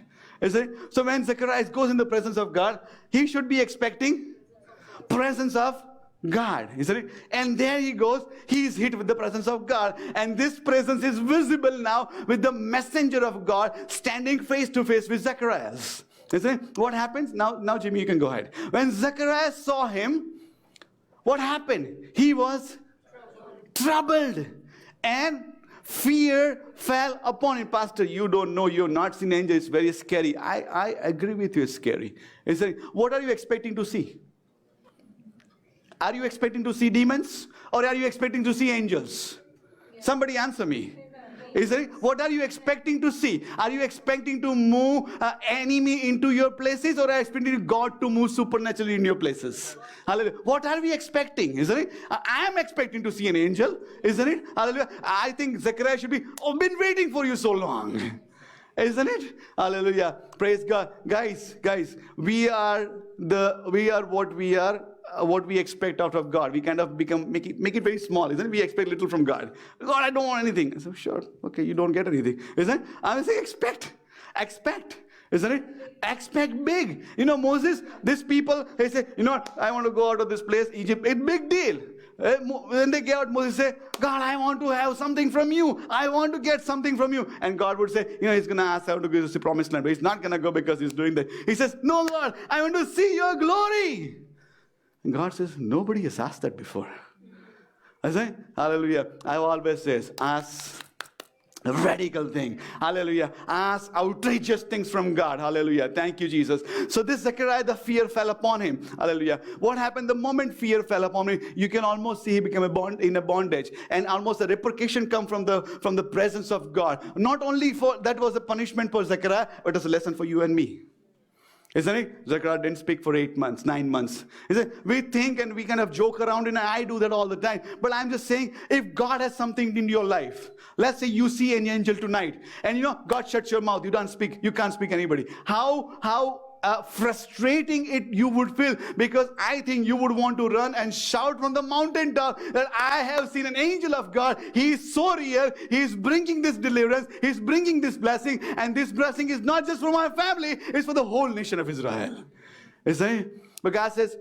Isn't it? So when Zacharias goes in the presence of God, he should be expecting presence of God. Isn't it? And there he goes, he is hit with the presence of God. And this presence is visible now with the messenger of God standing face to face with Zacharias. Isn't it? What happens? Now Jimmy, you can go ahead. When Zacharias saw him, what happened? He was troubled. And fear fell upon him. Pastor, you don't know, you've not seen angels. It's very scary. I agree with you, it's scary. What are you expecting to see? Are you expecting to see demons? Or are you expecting to see angels? Somebody answer me. What are you expecting to see? Are you expecting to move enemy into your places, or are you expecting God to move supernaturally in your places? Hallelujah. What are we expecting? Isn't it? I am expecting to see an angel. Isn't it? Hallelujah. I think Zechariah should be, been waiting for you so long. Isn't it? Hallelujah. Praise God. Guys, we are what we are. What we expect out of God. We kind of make it very small, isn't it? We expect little from God. God, I don't want anything. So sure, okay, you don't get anything, isn't it? I would say expect, isn't it? Expect big. Moses, these people, they say, I want to go out of this place, Egypt. It's big deal. When they get out, Moses say, God, I want to have something from you. I want to get something from you. And God would say, he's going to ask how to go to the promised land. But he's not going to go because he's doing that. He says, no, Lord, I want to see your glory. And God says, nobody has asked that before. I say, hallelujah. I always says, ask a radical thing. Hallelujah. Ask outrageous things from God. Hallelujah. Thank you, Jesus. So this Zechariah, the fear fell upon him. Hallelujah. What happened the moment fear fell upon him? You can almost see he became in a bondage. And almost a repercussion come from the presence of God. Not only for that was a punishment for Zechariah, but it was a lesson for you and me. Isn't it? Zechariah didn't speak for 8 months, 9 months. Isn't it? We think and we kind of joke around, and I do that all the time. But I'm just saying, if God has something in your life, let's say you see an angel tonight, and God shuts your mouth, you don't speak, you can't speak anybody. How frustrating you would feel, because I think you would want to run and shout from the mountaintop that I have seen an angel of God. He is so real. He is bringing this deliverance. He is bringing this blessing, and this blessing is not just for my family, it's for the whole nation of Israel. Isn't it? But God says,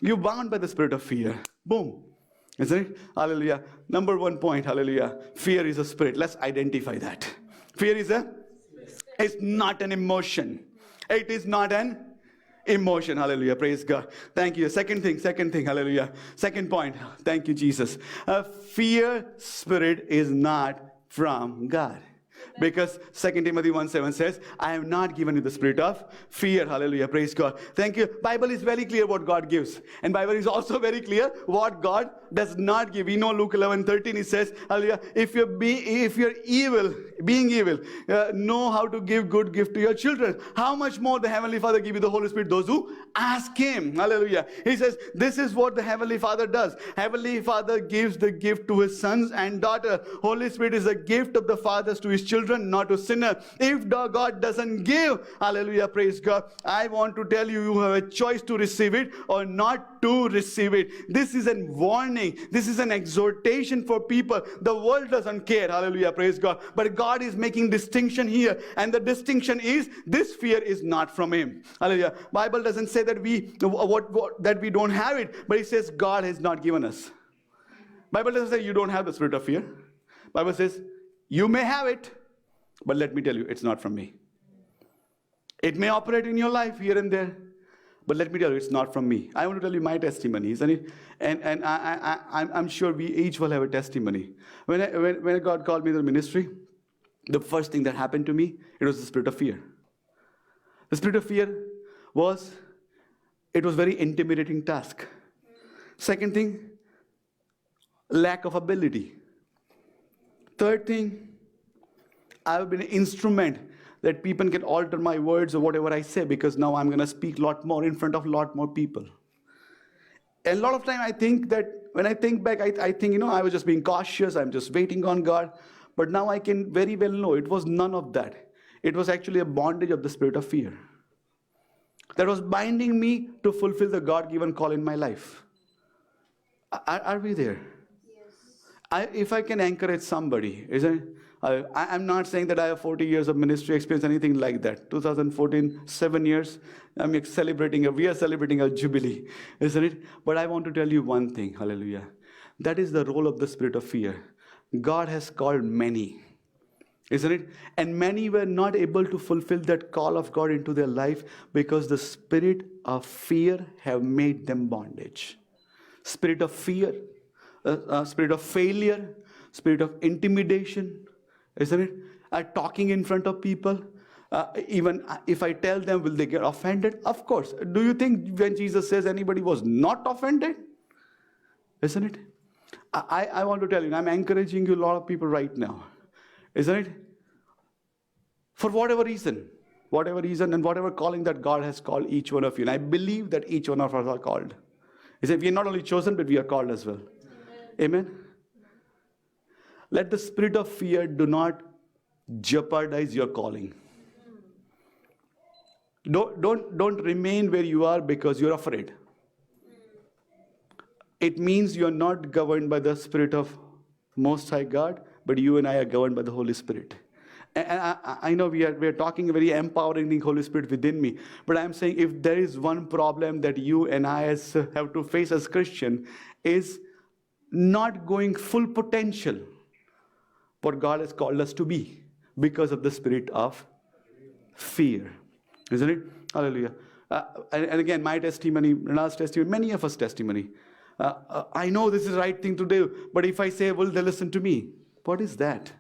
you're bound by the spirit of fear. Boom. Isn't it? Hallelujah. Number 1 point, hallelujah. Fear is a spirit. Let's identify that. Fear is it's not an emotion. It is not an emotion. Hallelujah. Praise God. Thank you. Second thing. Hallelujah. Second point. Thank you, Jesus. Fear spirit is not from God. Because 2 Timothy 1:7 says, I have not given you the spirit of fear. Hallelujah. Praise God. Thank you. Bible is very clear what God gives. And Bible is also very clear what God does not give. We know Luke 11:13, it says, hallelujah, if you're evil, being evil, know how to give good gift to your children, how much more the Heavenly Father give you the Holy Spirit, those who ask Him. Hallelujah. He says, this is what the Heavenly Father does. Heavenly Father gives the gift to His sons and daughter. Holy Spirit is a gift of the fathers to His children, not to sinners. If God doesn't give, hallelujah, praise God, I want to tell you, you have a choice to receive it or not to receive it. This is a warning. This is an exhortation for people. The world doesn't care, hallelujah, praise God. But God is making distinction here. And the distinction is, this fear is not from Him. Hallelujah. Bible doesn't say that that we don't have it, but it says God has not given us. Bible doesn't say you don't have the spirit of fear. Bible says you may have it, but let me tell you, it's not from me. It may operate in your life here and there, but let me tell you, it's not from me. I want to tell you my testimony, isn't it? And I'm sure we each will have a testimony. When God called me to the ministry, the first thing that happened to me, it was the spirit of fear. The spirit of fear was very intimidating task. Second thing, lack of ability. Third thing, I've been an instrument that people can alter my words or whatever I say, because now I'm going to speak a lot more in front of a lot more people. And a lot of time I think that, when I think back, I think, I was just being cautious, I'm just waiting on God. But now I can very well know it was none of that. It was actually a bondage of the spirit of fear that was binding me to fulfill the God-given call in my life. Are we there? Yes. If I can encourage somebody, isn't it? I'm not saying that I have 40 years of ministry experience, anything like that. 2014, 7 years, we are celebrating a jubilee, isn't it? But I want to tell you one thing, hallelujah. That is the role of the spirit of fear. God has called many, isn't it? And many were not able to fulfill that call of God into their life because the spirit of fear have made them bondage. Spirit of fear, spirit of failure, spirit of intimidation, isn't it? Talking in front of people. Even if I tell them, will they get offended? Of course. Do you think when Jesus says anybody was not offended? Isn't it? I want to tell you, I'm encouraging you, a lot of people right now. Isn't it? For whatever reason and whatever calling that God has called each one of you. And I believe that each one of us are called. He said, we are not only chosen, but we are called as well. Amen. Let the spirit of fear do not jeopardize your calling. Don't remain where you are because you're afraid. It means you're not governed by the Spirit of Most High God, but you and I are governed by the Holy Spirit. And I know we are talking a very empowering thing, Holy Spirit within me. But I'm saying if there is one problem that you and I have to face as Christian, is not going full potential what God has called us to be because of the spirit of fear. Isn't it? Hallelujah. And again, my testimony, Renal's testimony, many of us testimony. I know this is the right thing to do, but if I say, will they listen to me? What is that?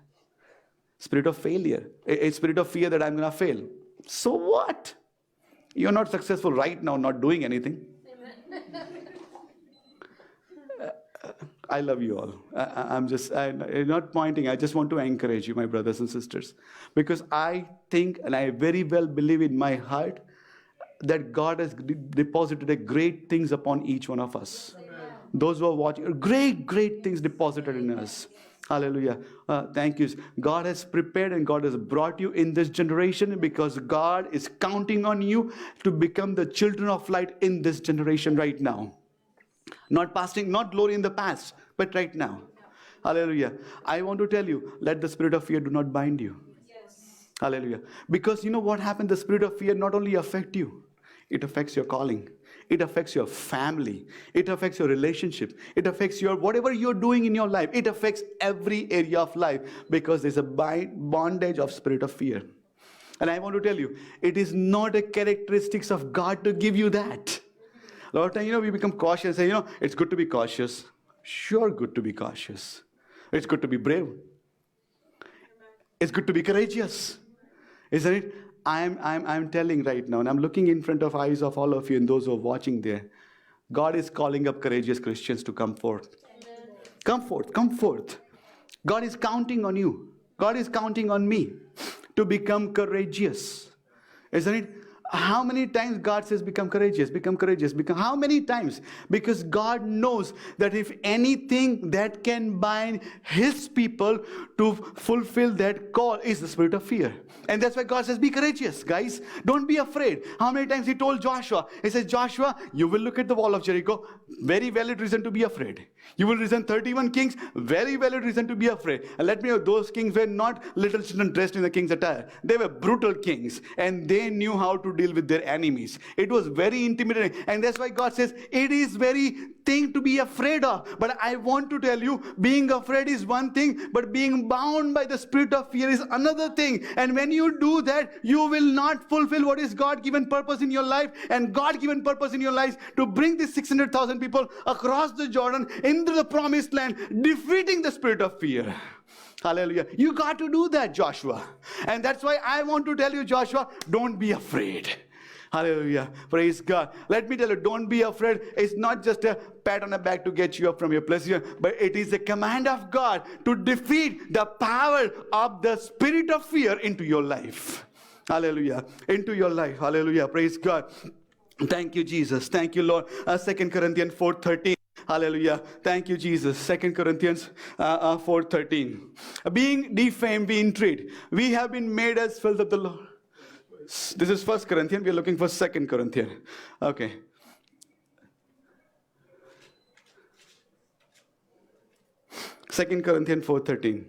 Spirit of failure. A spirit of fear that I'm going to fail. So what? You're not successful right now, not doing anything. I love you all. I'm not pointing. I just want to encourage you, my brothers and sisters. Because I think, and I very well believe in my heart, that God has deposited great things upon each one of us. Amen. Those who are watching, great things deposited in us. Hallelujah. Thank you. God has prepared and God has brought you in this generation because God is counting on you to become the children of light in this generation right now. Not glory in the past, but right now. Hallelujah. I want to tell you, let the spirit of fear do not bind you. Yes. Hallelujah. Because you know what happened? The spirit of fear not only affects you, it affects your calling. It affects your family. It affects your relationship. It affects your whatever you're doing in your life. It affects every area of life because there's a bondage of spirit of fear. And I want to tell you, it is not a characteristics of God to give you that. A lot of times, we become cautious and say, it's good to be cautious. Sure, good to be cautious. It's good to be brave. It's good to be courageous, isn't it? I'm telling right now, and I'm looking in front of eyes of all of you and those who are watching there. God is calling up courageous Christians to come forth. Come forth, come forth. God is counting on you. God is counting on me to become courageous. Isn't it? How many times God says, become courageous, become courageous, become. How many times? Because God knows that if anything that can bind His people to fulfill that call is the spirit of fear. And that's why God says, be courageous, guys. Don't be afraid. How many times He told Joshua? He says, Joshua, you will look at the wall of Jericho. Very valid reason to be afraid. You will reason 31 kings. Very valid reason to be afraid. And let me know, those kings were not little children dressed in the king's attire. They were brutal kings. And they knew how to deal with their enemies. It was very intimidating. And that's why God says, it is very thing to be afraid of. But I want to tell you, being afraid is one thing, but being bound by the spirit of fear is another thing. And when you do that, you will not fulfill what is God-given purpose in your life. And God-given purpose in your life to bring these 600,000 people across the Jordan into the promised land, defeating the spirit of fear. Hallelujah. You got to do that, Joshua. And that's why I want to tell you, Joshua, don't be afraid. Hallelujah. Praise God. Let me tell you, don't be afraid. It's not just a pat on the back to get you up from your place here, but it is a command of God to defeat the power of the spirit of fear into your life. Hallelujah. Into your life. Hallelujah. Praise God. Thank you, Jesus. Thank you, Lord. 2 Corinthians 4:13. Hallelujah. Thank you, Jesus. 2 Corinthians 4:13. Being defamed, we entreat. We have been made as filth of the Lord. This is 1 Corinthians. We are looking for 2 Corinthians. Okay. Second Corinthians 4:13.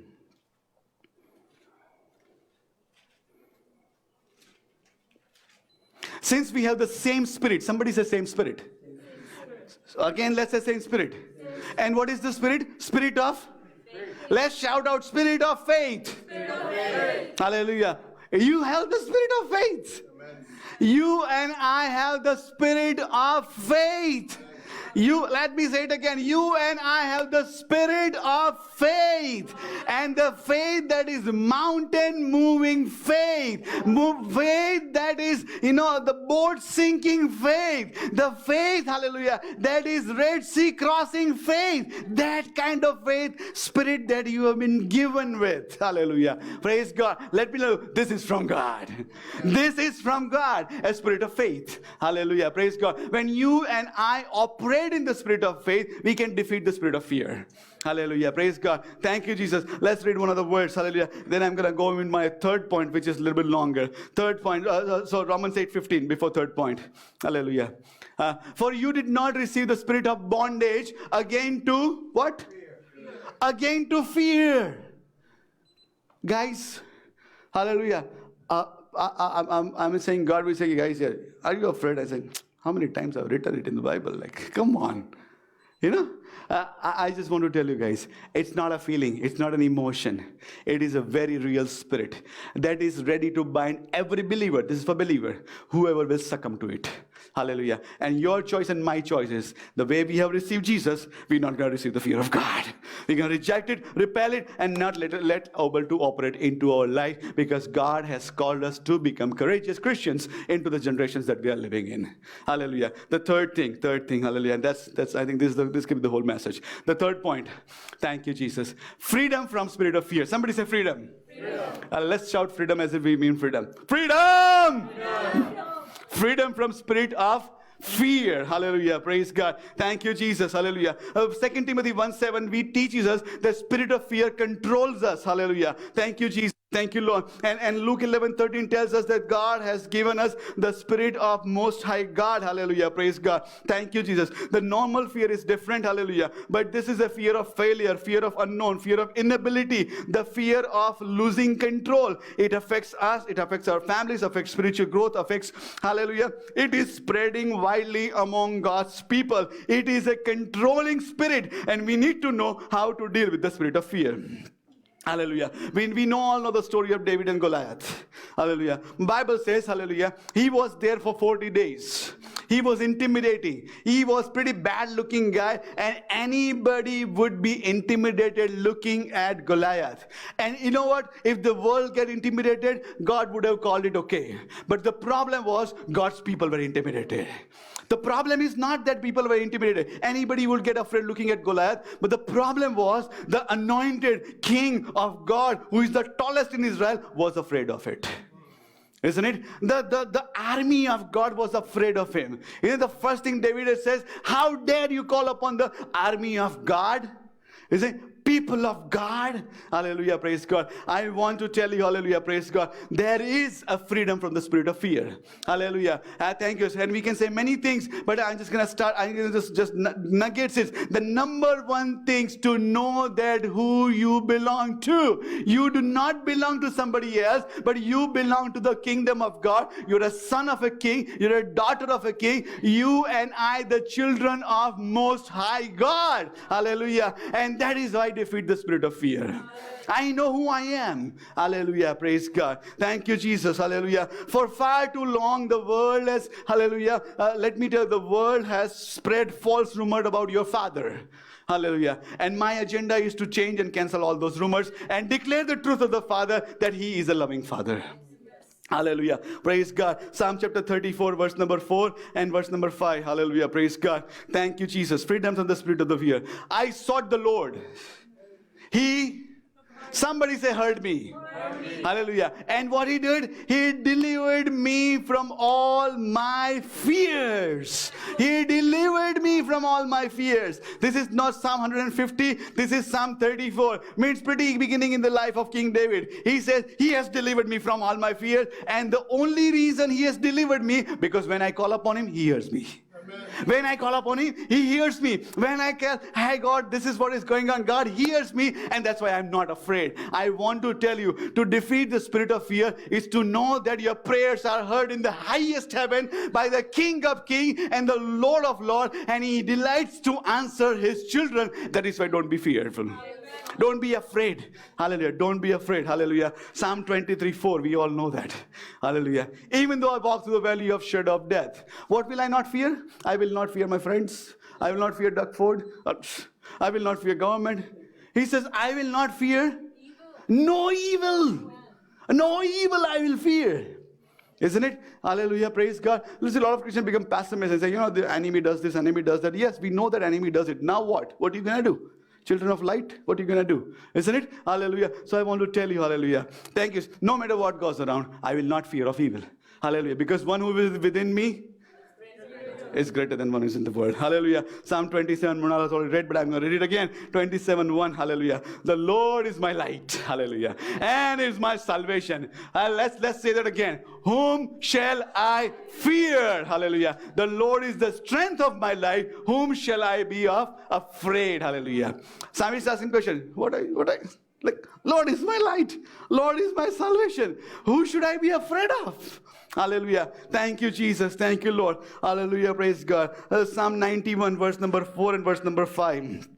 Since we have the same spirit. Somebody say same spirit. So again, let's say same spirit. And what is the spirit? Spirit of faith. Let's shout out, spirit of faith. Spirit of faith. Hallelujah. You have the spirit of faith. Amen. You and I have the spirit of faith. Let me say it again. You and I have the spirit of faith. And the faith that is mountain moving faith. Faith that is, the boat sinking faith. The faith, hallelujah, that is Red Sea crossing faith. That kind of faith, spirit that you have been given with. Hallelujah. Praise God. Let me know, this is from God. This is from God. A spirit of faith. Hallelujah. Praise God. When you and I operate in the spirit of faith, we can defeat the spirit of fear. Hallelujah. Praise God. Thank you, Jesus. Let's read one of the words. Hallelujah. Then I'm going to go in my third point, which is a little bit longer. Third point. So Romans 8:15 before third point. Hallelujah. For you did not receive the spirit of bondage again to what? Fear. Again to fear. Guys, hallelujah. I'm saying, God will say, guys, are you afraid? I said, how many times I've written it in the Bible? Like, come on. I just want to tell you guys, it's not a feeling. It's not an emotion. It is a very real spirit that is ready to bind every believer. This is for believer. Whoever will succumb to it. Hallelujah. And your choice and my choice is, the way we have received Jesus, we're not going to receive the fear of God. We're going to reject it, repel it, and not let able to operate into our life, because God has called us to become courageous Christians into the generations that we are living in. Hallelujah. The third thing, hallelujah. And that's I think this could be the whole message. The third point. Thank you, Jesus. Freedom from spirit of fear. Somebody say freedom. Let's shout freedom as if we mean freedom. Freedom! Freedom from spirit of fear. Hallelujah. Praise God. Thank you, Jesus. Hallelujah. 2 Timothy 1:7, we teaches us the spirit of fear controls us. Hallelujah. Thank you, Jesus. Thank you, Lord. And Luke 11:13 tells us that God has given us the spirit of Most High God. Hallelujah. Praise God. Thank you, Jesus. The normal fear is different. Hallelujah. But this is a fear of failure, fear of unknown, fear of inability, the fear of losing control. It affects us. It affects our families, affects spiritual growth, affects, hallelujah. It is spreading widely among God's people. It is a controlling spirit, and we need to know how to deal with the spirit of fear. Hallelujah. We all know the story of David and Goliath. Hallelujah. Bible says, hallelujah, he was there for 40 days. He was intimidating. He was pretty bad looking guy, and anybody would be intimidated looking at Goliath. And you know what? If the world get intimidated, God would have called it okay. But the problem was God's people were intimidated. The problem is not that people were intimidated. Anybody would get afraid looking at Goliath. But the problem was the anointed king of God, who is the tallest in Israel, was afraid of it. Isn't it? The army of God was afraid of him. Isn't the first thing David says, how dare you call upon the army of God? Isn't it? People of God, hallelujah, praise God. I want to tell you, hallelujah, praise God, there is a freedom from the spirit of fear. Hallelujah. Thank you. And we can say many things, but I'm just going to start. I'm going to just nuggets is the number one things to know that who you belong to. You do not belong to somebody else, but you belong to the kingdom of God. You're a son of a king. You're a daughter of a king. You and I, the children of Most High God. Hallelujah. And that is why defeat the spirit of fear. I know who I am. Hallelujah. Praise God. Thank you, Jesus. Hallelujah. For far too long, the world has, hallelujah, let me tell you, the world has spread false rumors about your father. Hallelujah. And my agenda is to change and cancel all those rumors and declare the truth of the Father, that He is a loving Father. Hallelujah. Praise God. Psalm chapter 34, verse number 4 and verse number 5. Hallelujah. Praise God. Thank you, Jesus. Freedom from the spirit of the fear. I sought the Lord. Somebody say, heard me. Hallelujah. And what He did, He delivered me from all my fears. He delivered me from all my fears. This is not Psalm 150. This is Psalm 34. It's pretty beginning in the life of King David. He says, He has delivered me from all my fears. And the only reason He has delivered me, because when I call upon Him, He hears me. When I call upon Him, He hears me. When I tell, hey God, this is what is going on, God hears me, and that's why I'm not afraid. I want to tell you, to defeat the spirit of fear is to know that your prayers are heard in the highest heaven by the King of Kings and the Lord of Lords, and He delights to answer His children. That is why don't be fearful. Don't be afraid. Hallelujah. Don't be afraid. Hallelujah. Psalm 23:4. We all know that. Hallelujah. Even though I walk through the valley of shadow of death, what will I not fear? I will not fear my friends. I will not fear Doug Ford. I will not fear government. He says, I will not fear no evil. No evil I will fear. Isn't it? Hallelujah. Praise God. Listen, a lot of Christians become pessimists and say, you know, the enemy does this, enemy does that. Yes, we know that enemy does it. Now what? What are you going to do? Children of light, what are you going to do? Isn't it? Hallelujah. So I want to tell you, hallelujah. Thank you. No matter what goes around, I will not fear of evil. Hallelujah. Because one who is within me is greater than one who is in the world. Hallelujah. Psalm 27, Manala has already read, but I'm going to read it again. 27:1. Hallelujah. The Lord is my light. Hallelujah. And is my salvation. Let's say that again. Whom shall I fear? Hallelujah. The Lord is the strength of my life. Whom shall I be afraid? Hallelujah. Psalmist is asking question. Like, Lord is my light. Lord is my salvation. Who should I be afraid of? Hallelujah. Thank you, Jesus. Thank you, Lord. Hallelujah. Praise God. Psalm 91, verse number 4 and verse number 5.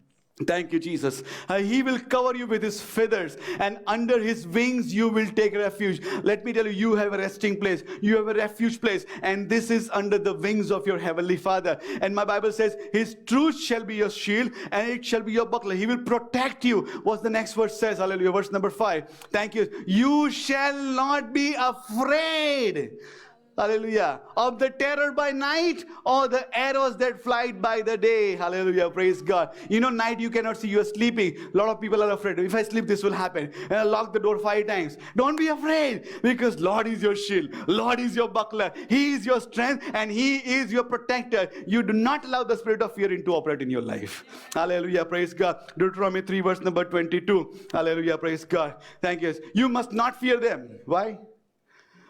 Thank you, Jesus. He will cover you with His feathers, and under His wings you will take refuge. Let me tell you, you have a resting place. You have a refuge place, and this is under the wings of your heavenly Father. And my Bible says, His truth shall be your shield, and it shall be your buckler. He will protect you. What's the next verse says? Hallelujah. Verse number 5. Thank you. You shall not be afraid. Hallelujah. Of the terror by night, or the arrows that fly by the day. Hallelujah. Praise God. You know, night you cannot see. You are sleeping. A lot of people are afraid. If I sleep, this will happen. And I lock the door 5 times. Don't be afraid, because Lord is your shield. Lord is your buckler. He is your strength, and He is your protector. You do not allow the spirit of fear to operate in your life. Hallelujah. Praise God. Deuteronomy 3, verse number 22. Hallelujah. Praise God. Thank you. You must not fear them. Why?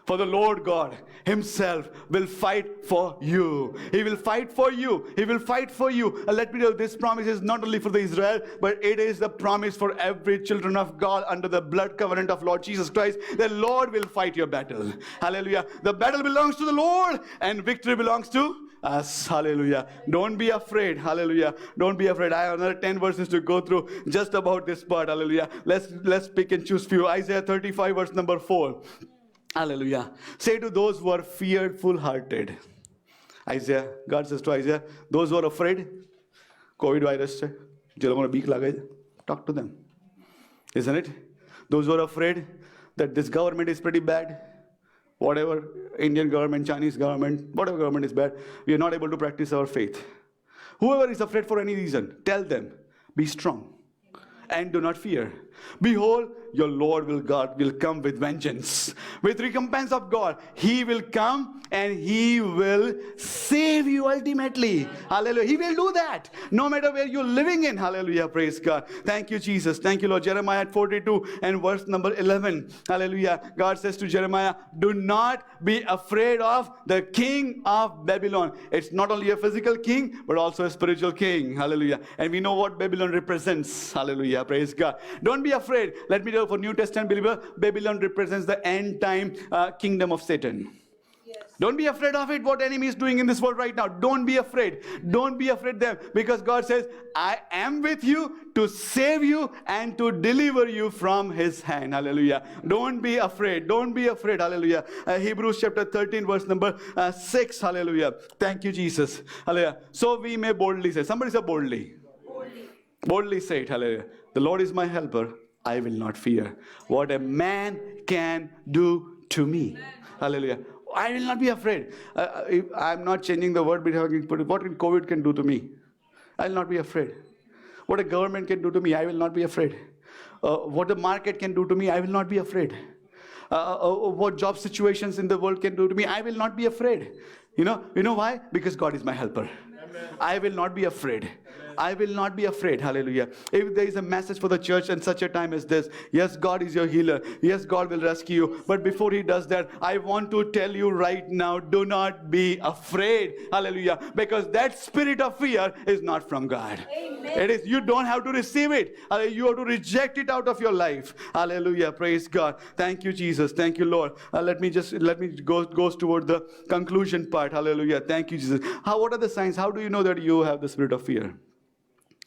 For the Lord God Himself will fight for you. He will fight for you. He will fight for you. And let me tell you, this promise is not only for the Israel, but it is the promise for every children of God under the blood covenant of Lord Jesus Christ. The Lord will fight your battle. Hallelujah. The battle belongs to the Lord, and victory belongs to us. Hallelujah. Don't be afraid. Hallelujah. Don't be afraid. I have another 10 verses to go through just about this part. Hallelujah. Let's pick and choose few. Isaiah 35 verse number 4. Hallelujah. Say to those who are fearful-hearted. Isaiah, God says to Isaiah, those who are afraid, COVID virus, talk to them. Isn't it? Those who are afraid that this government is pretty bad, whatever, Indian government, Chinese government, whatever government is bad, we are not able to practice our faith. Whoever is afraid for any reason, tell them, be strong and do not fear. Behold, your Lord God will come with vengeance, with recompense of God. He will come and He will save you ultimately. Hallelujah. He will do that no matter where you're living in. Hallelujah. Praise God. Thank you, Jesus. Thank you, Lord. Jeremiah 42 and verse number 11. Hallelujah. God says to Jeremiah, do not be afraid of the king of Babylon. It's not only a physical king, but also a spiritual king. Hallelujah. And we know what Babylon represents. Hallelujah. Praise God. Don't be afraid. Let me tell you, for New Testament believer, Babylon represents the end time kingdom of Satan. Don't be afraid of it, what enemy is doing in this world right now. Don't be afraid. Don't be afraid of them. Because God says, I am with you to save you and to deliver you from His hand. Hallelujah. Don't be afraid. Don't be afraid. Hallelujah. Hebrews chapter 13 verse number 6. Hallelujah. Thank you, Jesus. Hallelujah. So we may boldly say. Somebody say boldly. Boldly say it. Hallelujah. The Lord is my helper. I will not fear what a man can do to me. Hallelujah. I will not be afraid. I'm not changing the word, but what COVID can do to me, I will not be afraid. What a government can do to me, I will not be afraid. What the market can do to me, I will not be afraid. What job situations in the world can do to me, I will not be afraid. You know why? Because God is my helper. Amen. I will not be afraid. Amen. I will not be afraid. Hallelujah. If there is a message for the church in such a time as this, yes, God is your healer. Yes, God will rescue you. But before He does that, I want to tell you right now, do not be afraid. Hallelujah. Because that spirit of fear is not from God. Amen. It is. You don't have to receive it. You have to reject it out of your life. Hallelujah. Praise God. Thank you, Jesus. Thank you, Lord. Let me go toward the conclusion part. Hallelujah. Thank you, Jesus. What are the signs? How do you know that you have the spirit of fear?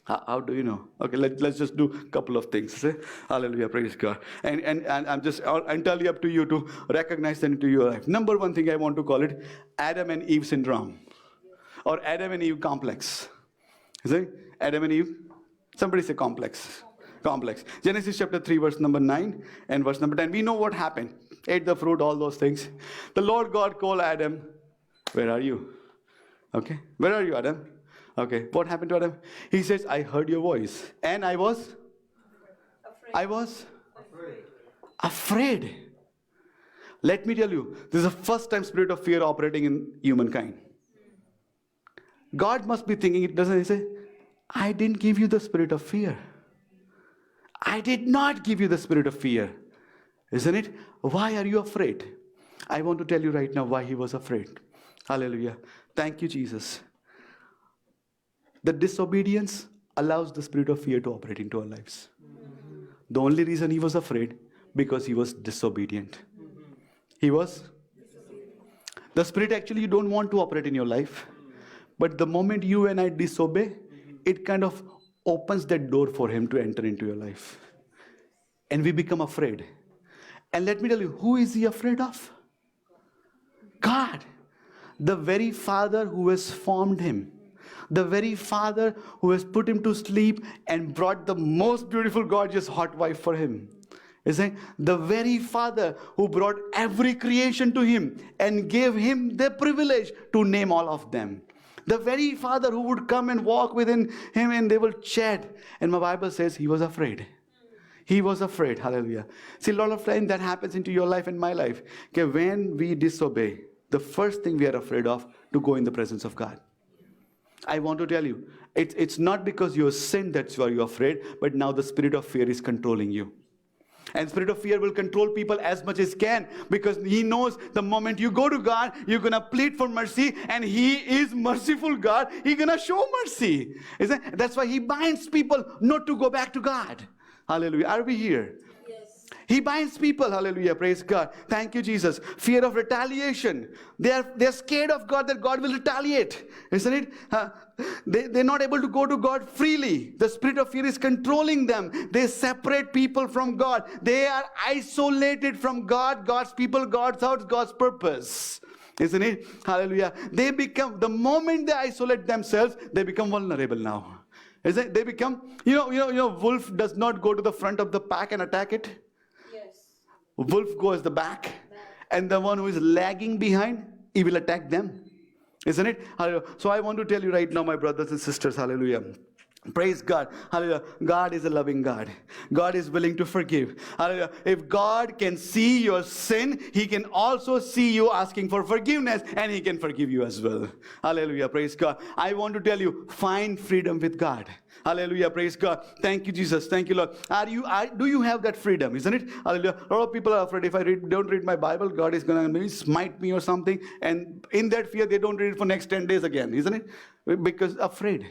How do you know? Okay, let's just do a couple of things. Hallelujah, praise God. And I'm just entirely up to you to recognize that into your life. Number one thing I want to call it Adam and Eve syndrome, or Adam and Eve complex. Is it Adam and Eve? Somebody say complex. Complex. Genesis chapter 3 verse number 9 and verse number 10. We know what happened. Ate the fruit, all those things. The Lord God called Adam. Where are you? Okay. Where are you, Adam? Okay. What happened to Adam? He says, I heard your voice. And I was afraid. Let me tell you, this is the first time spirit of fear operating in humankind. God must be thinking, it doesn't he say, I didn't give you the spirit of fear. I did not give you the spirit of fear. Isn't it? Why are you afraid? I want to tell you right now why he was afraid. Hallelujah. Thank you, Jesus. The disobedience allows the spirit of fear to operate into our lives. The only reason he was afraid, because he was disobedient. He was? The spirit actually you don't want to operate in your life. But the moment you and I disobey, it kind of opens that door for him to enter into your life. And we become afraid. And let me tell you, who is he afraid of? God. The very Father who has formed him. The very Father who has put him to sleep and brought the most beautiful, gorgeous, hot wife for him. Isn't it? The very Father who brought every creation to him and gave him the privilege to name all of them. The very Father who would come and walk within him and they will chat. And my Bible says he was afraid. He was afraid. Hallelujah. See, a lot of times that happens into your life and my life. Okay, when we disobey, the first thing we are afraid of to go in the presence of God. I want to tell you, it's not because you have sinned that's why you're afraid, but now the spirit of fear is controlling you. And spirit of fear will control people as much as can, because he knows the moment you go to God, you're going to plead for mercy, and he is merciful God. He's going to show mercy. Isn't it? That's why he binds people not to go back to God. Hallelujah. Are we here? Yes. He binds people. Hallelujah. Praise God. Thank you, Jesus. Fear of retaliation. They're scared of God, that God will retaliate. Isn't it? They're not able to go to God freely. The spirit of fear is controlling them. They separate people from God. They are isolated from God, God's people, God's house, God's purpose. Isn't it? Hallelujah. They become, the moment they isolate themselves, they become vulnerable now. Isn't it? They become, wolf does not go to the front of the pack and attack it.
Yes.
Wolf goes the back, and the one who is lagging behind, he will attack them. Isn't it? Hallelujah. So I want to tell you right now, my brothers and sisters, hallelujah. Praise God. Hallelujah. God is a loving God. God is willing to forgive. Hallelujah. If God can see your sin, He can also see you asking for forgiveness, and He can forgive you as well. Hallelujah. Praise God. I want to tell you, find freedom with God. Hallelujah. Praise God. Thank you, Jesus. Thank you, Lord. Do you have that freedom? Isn't it? Hallelujah. A lot of people are afraid, if I don't read my Bible, God is going to maybe smite me or something. And in that fear, they don't read it for next 10 days again. Isn't it? Because afraid.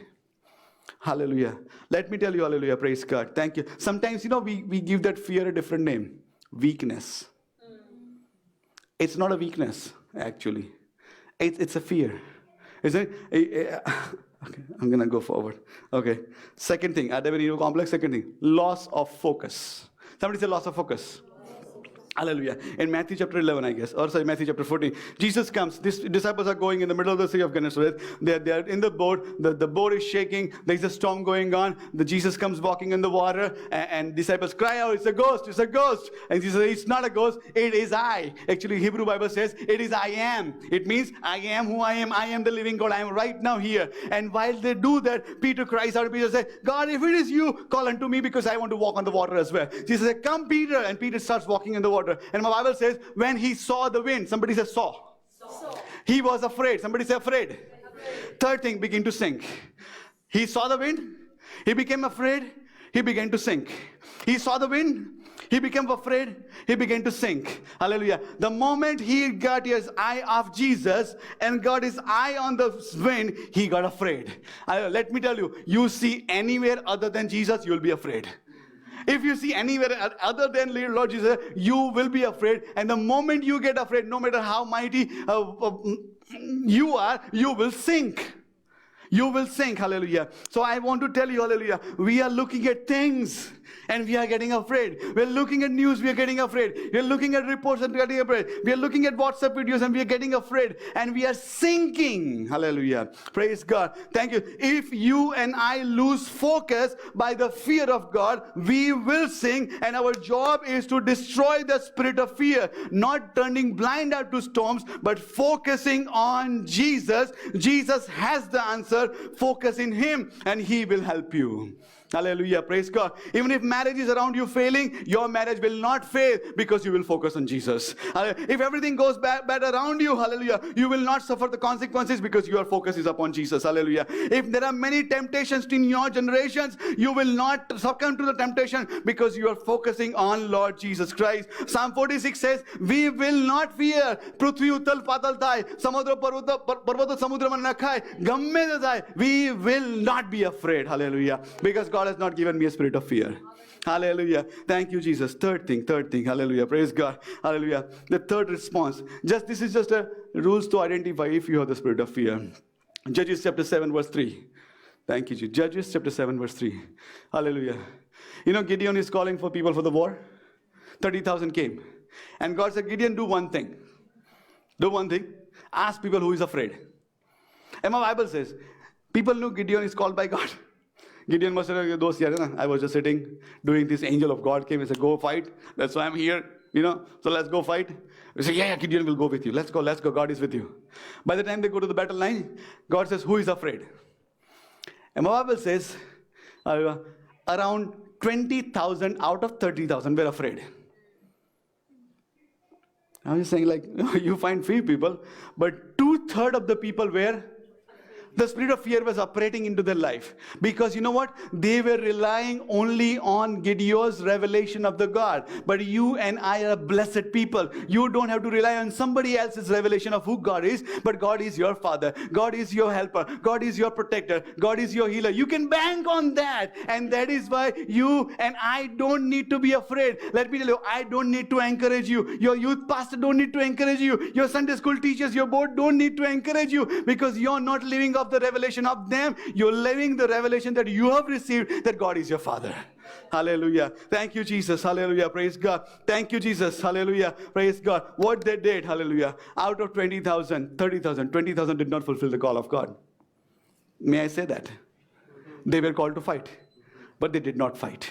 Hallelujah. Let me tell you, hallelujah, praise God. Thank you. Sometimes, we give that fear a different name. Weakness. It's not a weakness, actually. It's a fear. Isn't it? Okay, I'm going to go forward. Okay. Second thing, Adamanio complex. Second thing, loss of focus. Somebody say loss of focus. Hallelujah. In Matthew chapter 11, I guess, or sorry, Matthew chapter 14, Jesus comes. These disciples are going in the middle of the Sea of Gennesaret. They're in the boat. The boat is shaking. There's a storm going on. Jesus comes walking in the water, and disciples cry out, "It's a ghost! It's a ghost!" And Jesus says, "It's not a ghost. It is I." Actually, Hebrew Bible says, "It is I am." It means, "I am who I am. I am the living God. I am right now here." And while they do that, Peter cries out. Peter says, "God, if it is you, call unto me, because I want to walk on the water as well." Jesus said, "Come, Peter." And Peter starts walking in the water. And my Bible says, when he saw the wind, somebody says saw. He was afraid. Somebody say afraid. Third thing, begin to sink. He saw the wind. He became afraid. He began to sink. He saw the wind. He became afraid. He began to sink. Hallelujah. The moment he got his eye off Jesus and got his eye on the wind, he got afraid. Let me tell you, you see anywhere other than Jesus, you'll be afraid. If you see anywhere other than Lord Jesus, you will be afraid. And the moment you get afraid, no matter how mighty you are, you will sink. You will sink. Hallelujah. So I want to tell you, hallelujah, we are looking at things and we are getting afraid. We're looking at news, we are getting afraid. We're looking at reports and we are getting afraid. We are looking at WhatsApp videos and we are getting afraid. And we are sinking. Hallelujah. Praise God. Thank you. If you and I lose focus by the fear of God, we will sink. And our job is to destroy the spirit of fear. Not turning blind out to storms, but focusing on Jesus. Jesus has the answer. Focus in Him and He will help you. Hallelujah. Praise God. Even if marriage is around you failing, your marriage will not fail because you will focus on Jesus. If everything goes bad around you, hallelujah, you will not suffer the consequences because your focus is upon Jesus. Hallelujah. If there are many temptations in your generations, you will not succumb to the temptation because you are focusing on Lord Jesus Christ. Psalm 46 says, we will not fear. Prithvi utal patal thai, samudra parvata samudra man na khai, gamme na thai. We will not be afraid. Hallelujah. Because God has not given me a spirit of fear. Hallelujah. Thank you, Jesus. Third thing. Hallelujah. Praise God. Hallelujah. The third response. This is just a rules to identify if you have the spirit of fear. Judges chapter 7 verse 3. Thank you, Jesus. Judges chapter 7 verse 3. Hallelujah. Gideon is calling for people for the war. 30,000 came. And God said, Gideon, do one thing. Do one thing. Ask people who is afraid. And my Bible says, people knew Gideon is called by God. Gideon must have said, I was just sitting, doing this. Angel of God came and said, go fight. That's why I'm here, so let's go fight. We say, yeah, Gideon will go with you. Let's go. God is with you. By the time they go to the battle line, God says, who is afraid? And my Bible says, around 20,000 out of 30,000 were afraid. I'm just saying, you find few people, but 2/3 of the people were The spirit of fear was operating into their life. Because you know what? They were relying only on Gideon's revelation of the God. But you and I are blessed people. You don't have to rely on somebody else's revelation of who God is. But God is your Father. God is your helper. God is your protector. God is your healer. You can bank on that. And that is why you and I don't need to be afraid. Let me tell you, I don't need to encourage you. Your youth pastor don't need to encourage you. Your Sunday school teachers, your board don't need to encourage you, because you're not living of the revelation of them. You're living the revelation that you have received, that God is your Father. Hallelujah. Thank you, Jesus. Hallelujah. Praise God. Thank you, Jesus. Hallelujah. Praise God. What they did, hallelujah, out of 20,000, 30,000, 20,000 did not fulfill the call of God. May I say that? They were called to fight, but they did not fight.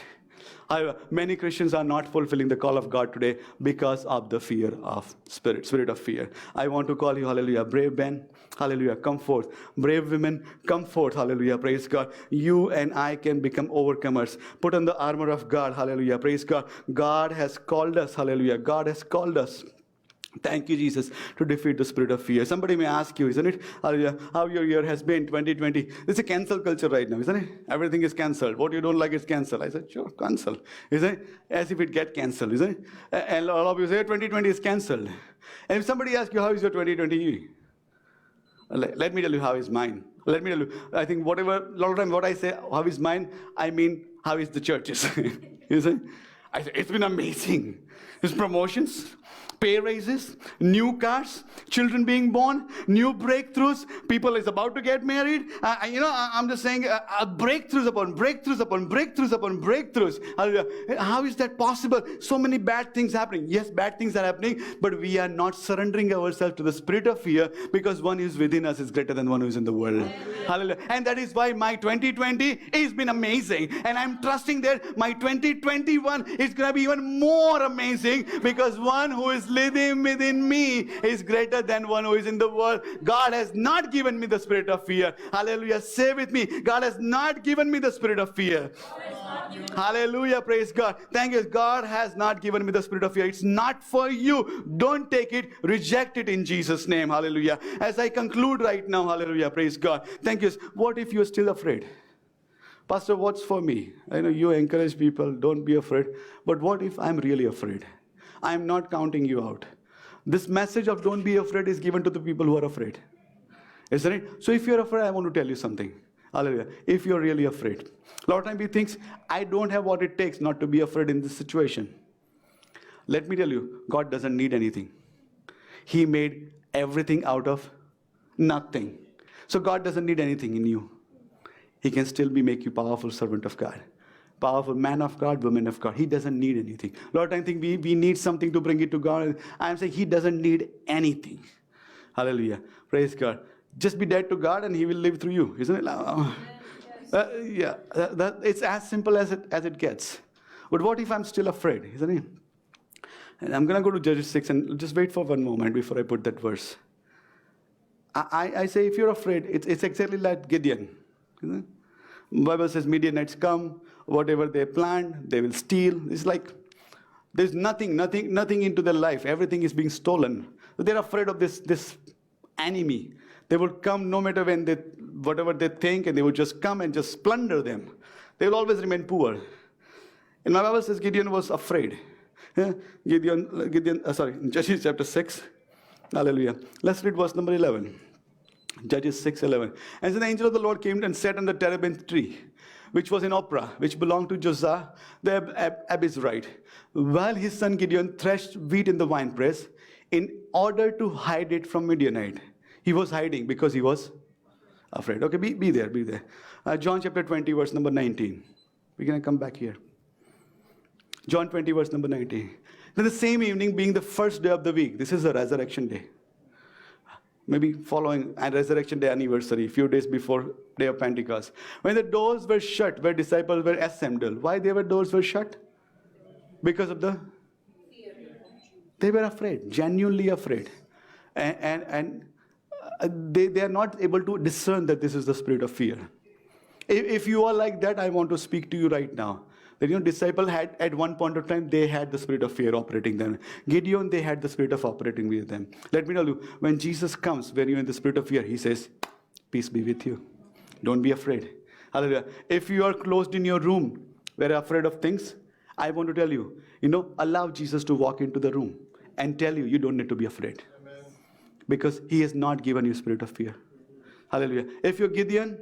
Many Christians are not fulfilling the call of God today because of the fear of spirit of fear. I want to call you, hallelujah, brave men, hallelujah, come forth. Brave women, come forth, hallelujah, praise God. You and I can become overcomers. Put on the armor of God, hallelujah, praise God. God has called us, hallelujah, God has called us. Thank you, Jesus, to defeat the spirit of fear. Somebody may ask you, isn't it? Hallelujah, how your year has been, 2020. It's a cancel culture right now, isn't it? Everything is cancelled. What you don't like is cancelled. I said, sure, cancel. Isn't it? As if it get cancelled, isn't it? And all of you say, 2020 is cancelled. And if somebody asks you, how is your 2020? Let me tell you how is mine. Let me tell you, I think a lot of time what I say, how is mine, I mean, how is the churches? Isn't it? I say, it's been amazing. There's promotions, pay raises, new cars, children being born, new breakthroughs, people is about to get married. I'm just saying breakthroughs upon breakthroughs upon breakthroughs upon breakthroughs. How is that possible? So many bad things happening. Yes, bad things are happening, but we are not surrendering ourselves to the spirit of fear, because one who is within us is greater than one who is in the world. Amen. Hallelujah. And that is why my 2020 has been amazing. And I'm trusting that my 2021 is going to be even more amazing, because one who is living within me is greater than one who is in the world. God has not given me the spirit of fear. Hallelujah. Say with me, God has not given me the spirit of fear. Hallelujah. Praise God. Thank you. God has not given me the spirit of fear. It's not for you. Don't take it. Reject it in Jesus' name. Hallelujah. As I conclude right now, hallelujah. Praise God. Thank you. What if you're still afraid? Pastor, what's for me? I know you encourage people, don't be afraid. But what if I'm really afraid? I'm not counting you out. This message of don't be afraid is given to the people who are afraid. Isn't it? So if you're afraid, I want to tell you something. Hallelujah. If you're really afraid. A lot of time we think, I don't have what it takes not to be afraid in this situation. Let me tell you, God doesn't need anything. He made everything out of nothing. So God doesn't need anything in you. He can still make you powerful servant of God. Powerful man of God, woman of God. He doesn't need anything. A lot of times I think we need something to bring it to God. I'm saying He doesn't need anything. Hallelujah. Praise God. Just be dead to God and He will live through you. Isn't it? It's as simple as it gets. But what if I'm still afraid? Isn't it? And I'm going to go to Judges 6 and just wait for one moment before I put that verse. I say if you're afraid, it's exactly like Gideon. Isn't it? The Bible says Midianites come, whatever they plant, they will steal. It's like there's nothing into their life. Everything is being stolen. They're afraid of this enemy. They will come no matter whatever they think, and they will just come and just plunder them. They will always remain poor. And my Bible says Gideon was afraid. Judges chapter 6. Hallelujah. Let's read verse number 11. Judges 6:11. And so the angel of the Lord came and sat on the terebinth tree, which was in Ophrah, which belonged to Josiah the Abizrite, while his son Gideon threshed wheat in the winepress in order to hide it from Midianite. He was hiding because he was afraid. Okay, be there. John chapter 20, verse number 19. We're going to come back here. John 20, verse number 19. Then the same evening, being the first day of the week, this is the resurrection day. Maybe following a resurrection day anniversary, a few days before day of Pentecost. When the doors were shut, where disciples were assembled. Why doors were shut? Because of the fear. They were afraid, genuinely afraid. And they are not able to discern that this is the spirit of fear. If you are like that, I want to speak to you right now. That disciple had at one point of time, they had the spirit of fear operating them. Gideon, they had the spirit of operating with them. Let me tell you, when Jesus comes, when you're in the spirit of fear, He says, Peace be with you. Don't be afraid. Hallelujah. If you are closed in your room, very afraid of things, I want to tell you, allow Jesus to walk into the room and tell you, you don't need to be afraid. Amen. Because he has not given you spirit of fear. Hallelujah. If you're Gideon,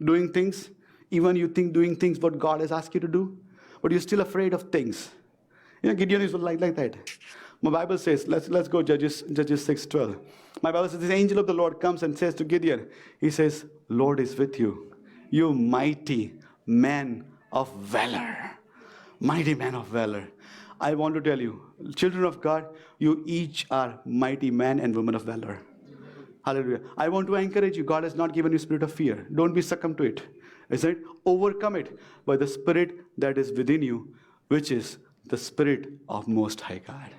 doing things, even you think doing things what God has asked you to do, but you're still afraid of things. Gideon is like that. My Bible says, let's go Judges 6:12. My Bible says, the angel of the Lord comes and says to Gideon, he says, Lord is with you, you mighty man of valor. Mighty man of valor. I want to tell you, children of God, you each are mighty man and woman of valor. Hallelujah. I want to encourage you, God has not given you spirit of fear. Don't be succumb to it. He said, overcome it by the spirit that is within you, which is the spirit of Most High God.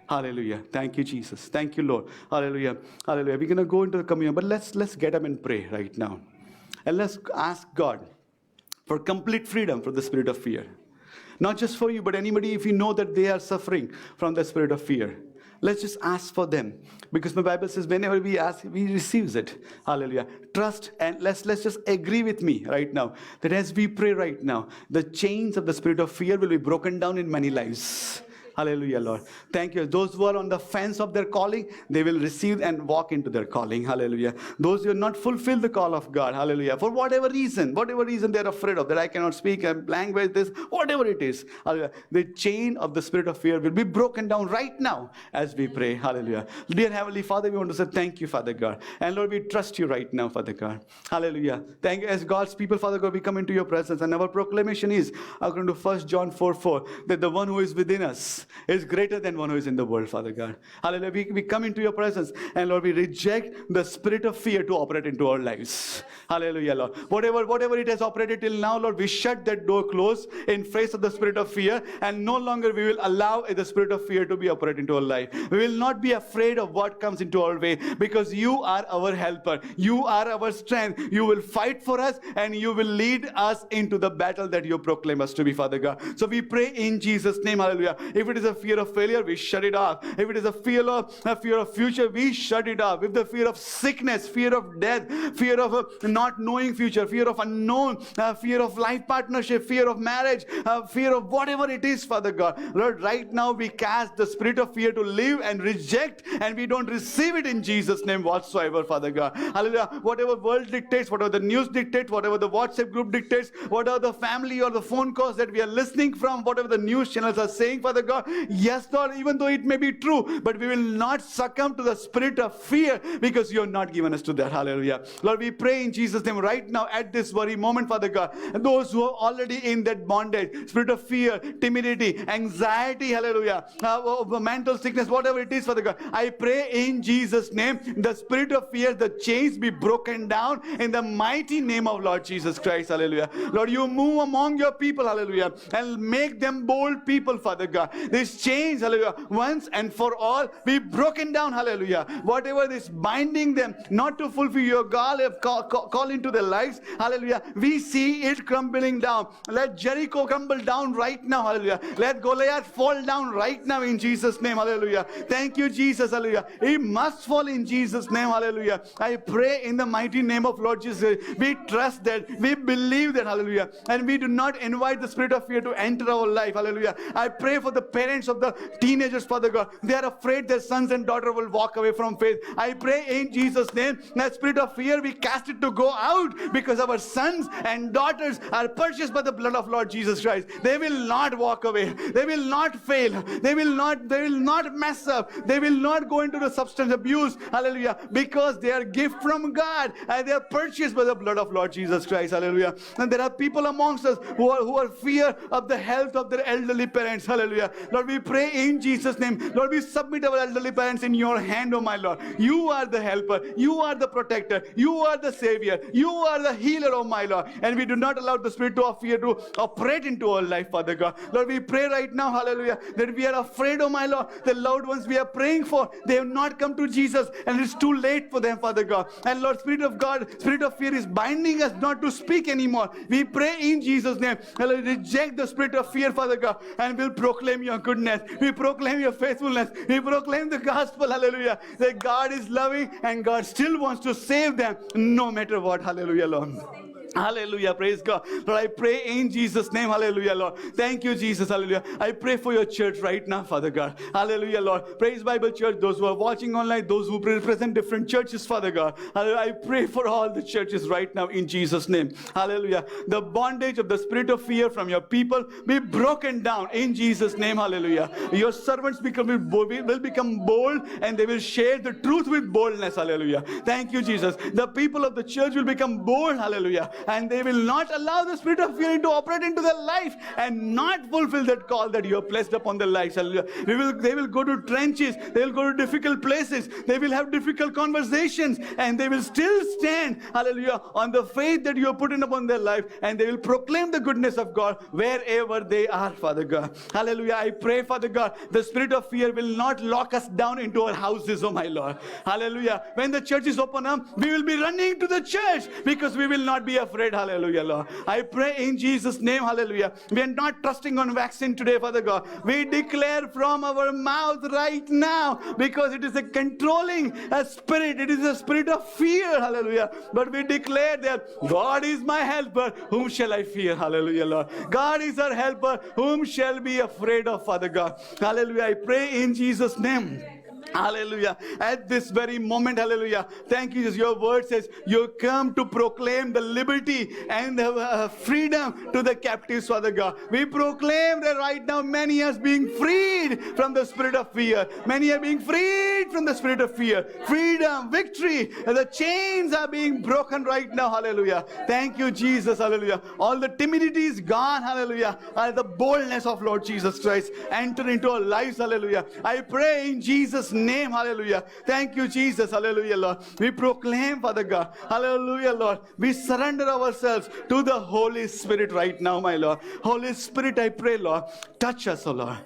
Hallelujah. Thank you, Jesus. Thank you, Lord. Hallelujah. Hallelujah. We're going to go into the communion, but let's get up and pray right now. And let's ask God for complete freedom from the spirit of fear. Not just for you, but anybody, if you know that they are suffering from the spirit of fear. Let's just ask for them. Because my Bible says, whenever we ask, we receive it. Hallelujah. Trust, and let's just agree with me right now, that as we pray right now, the chains of the spirit of fear will be broken down in many lives. Hallelujah, Lord. Thank you. Those who are on the fence of their calling, they will receive and walk into their calling. Hallelujah. Those who have not fulfilled the call of God, hallelujah, for whatever reason they're afraid of, that I cannot speak a language, this, whatever it is, hallelujah, the chain of the spirit of fear will be broken down right now as we pray. Hallelujah. Dear Heavenly Father, we want to say thank you, Father God. And Lord, we trust you right now, Father God. Hallelujah. Thank you. As God's people, Father God, we come into your presence, and our proclamation is, according to 1 John 4:4, that the one who is within us is greater than one who is in the world, Father God. Hallelujah. We come into your presence, and Lord, we reject the spirit of fear to operate into our lives. Hallelujah, Lord. Whatever it has operated till now, Lord, we shut that door close in face of the spirit of fear, and no longer we will allow the spirit of fear to be operated into our life. We will not be afraid of what comes into our way, because you are our helper. You are our strength. You will fight for us, and you will lead us into the battle that you proclaim us to be, Father God. So we pray in Jesus' name, hallelujah. If it is a fear of failure, we shut it off. If it is a fear of future, we shut it off. If the fear of sickness, fear of death, fear of not knowing future, fear of unknown, fear of life partnership, fear of marriage, fear of whatever it is, Father God, Lord, right now we cast the spirit of fear to live and reject, and we don't receive it in Jesus' name whatsoever, Father God. Hallelujah. Whatever world dictates, whatever the news dictates, whatever the WhatsApp group dictates, whatever the family or the phone calls that we are listening from, whatever the news channels are saying, Father God, yes, Lord, even though it may be true, but we will not succumb to the spirit of fear, because you have not given us to that. Hallelujah. Lord, we pray in Jesus' name right now at this very moment, Father God, and those who are already in that bondage, spirit of fear, timidity, anxiety, hallelujah, mental sickness, whatever it is, Father God, I pray in Jesus' name, the spirit of fear, the chains be broken down in the mighty name of Lord Jesus Christ. Hallelujah. Lord, you move among your people, hallelujah, and make them bold people, Father God. These chains, hallelujah, once and for all be broken down, hallelujah. Whatever is binding them not to fulfill your call into their lives, hallelujah, we see it crumbling down. Let Jericho crumble down right now, hallelujah. Let Goliath fall down right now in Jesus' name, hallelujah. Thank you, Jesus, hallelujah. He must fall in Jesus' name, hallelujah. I pray in the mighty name of Lord Jesus. We trust that, we believe that, hallelujah, and we do not invite the spirit of fear to enter our life, hallelujah. I pray for the parents of the teenagers, Father God. They are afraid their sons and daughters will walk away from faith. I pray in Jesus' name, that spirit of fear, we cast it to go out, because our sons and daughters are purchased by the blood of Lord Jesus Christ. They will not walk away. They will not fail. They will not mess up. They will not go into the substance abuse, hallelujah, because they are gift from God, and they are purchased by the blood of Lord Jesus Christ, hallelujah. And there are people amongst us who are fear of the health of their elderly parents, hallelujah. Lord, we pray in Jesus' name. Lord, we submit our elderly parents in your hand, oh my Lord. You are the helper. You are the protector. You are the savior. You are the healer, oh my Lord. And we do not allow the spirit of fear to operate into our life, Father God. Lord, we pray right now, hallelujah, that we are afraid, oh my Lord, the loved ones we are praying for, they have not come to Jesus, and it's too late for them, Father God. And Lord, Spirit of God, spirit of fear is binding us not to speak anymore. We pray in Jesus' name, hallelujah, reject the spirit of fear, Father God, and will proclaim your goodness. We proclaim your faithfulness. We proclaim the gospel, hallelujah, that God is loving and God still wants to save them no matter what, hallelujah, Lord. Hallelujah, praise God. Lord, I pray in Jesus' name, hallelujah, Lord. Thank you, Jesus, hallelujah. I pray for your church right now, Father God. Hallelujah, Lord. Praise Bible Church, those who are watching online, those who represent different churches, Father God. Hallelujah. I pray for all the churches right now in Jesus' name. Hallelujah. The bondage of the spirit of fear from your people be broken down in Jesus' name, hallelujah. Your servants will become bold and they will share the truth with boldness, hallelujah. Thank you, Jesus. The people of the church will become bold, hallelujah, and they will not allow the spirit of fear to operate into their life and not fulfill that call that you have placed upon their lives. Hallelujah. They will go to trenches, they will go to difficult places, they will have difficult conversations, and they will still stand, hallelujah, on the faith that you have put in upon their life, and they will proclaim the goodness of God wherever they are, Father God. Hallelujah. I pray, Father God, the spirit of fear will not lock us down into our houses, oh my Lord. Hallelujah. When the church is open up, we will be running to the church because we will not be afraid. Hallelujah, Lord. I pray in Jesus' name, hallelujah. We are not trusting on vaccine today, Father God. We declare from our mouth right now, because it is a controlling spirit. It is a spirit of fear, hallelujah. But we declare that God is my helper. Whom shall I fear? Hallelujah, Lord. God is our helper. Whom shall be afraid of, Father God? Hallelujah. I pray in Jesus' name. Hallelujah. At this very moment, hallelujah. Thank you, Jesus. Your word says you come to proclaim the liberty and the freedom to the captives, Father God. We proclaim that right now many are being freed from the spirit of fear. Many are being freed from the spirit of fear. Freedom, victory. And the chains are being broken right now. Hallelujah. Thank you, Jesus. Hallelujah. All the timidity is gone. Hallelujah. And the boldness of Lord Jesus Christ enter into our lives. Hallelujah. I pray in Jesus' name, hallelujah. Thank you, Jesus, hallelujah, Lord. We proclaim, Father God, hallelujah, Lord. We surrender ourselves to the Holy Spirit right now, my Lord. Holy Spirit, I pray, Lord, touch us, oh Lord.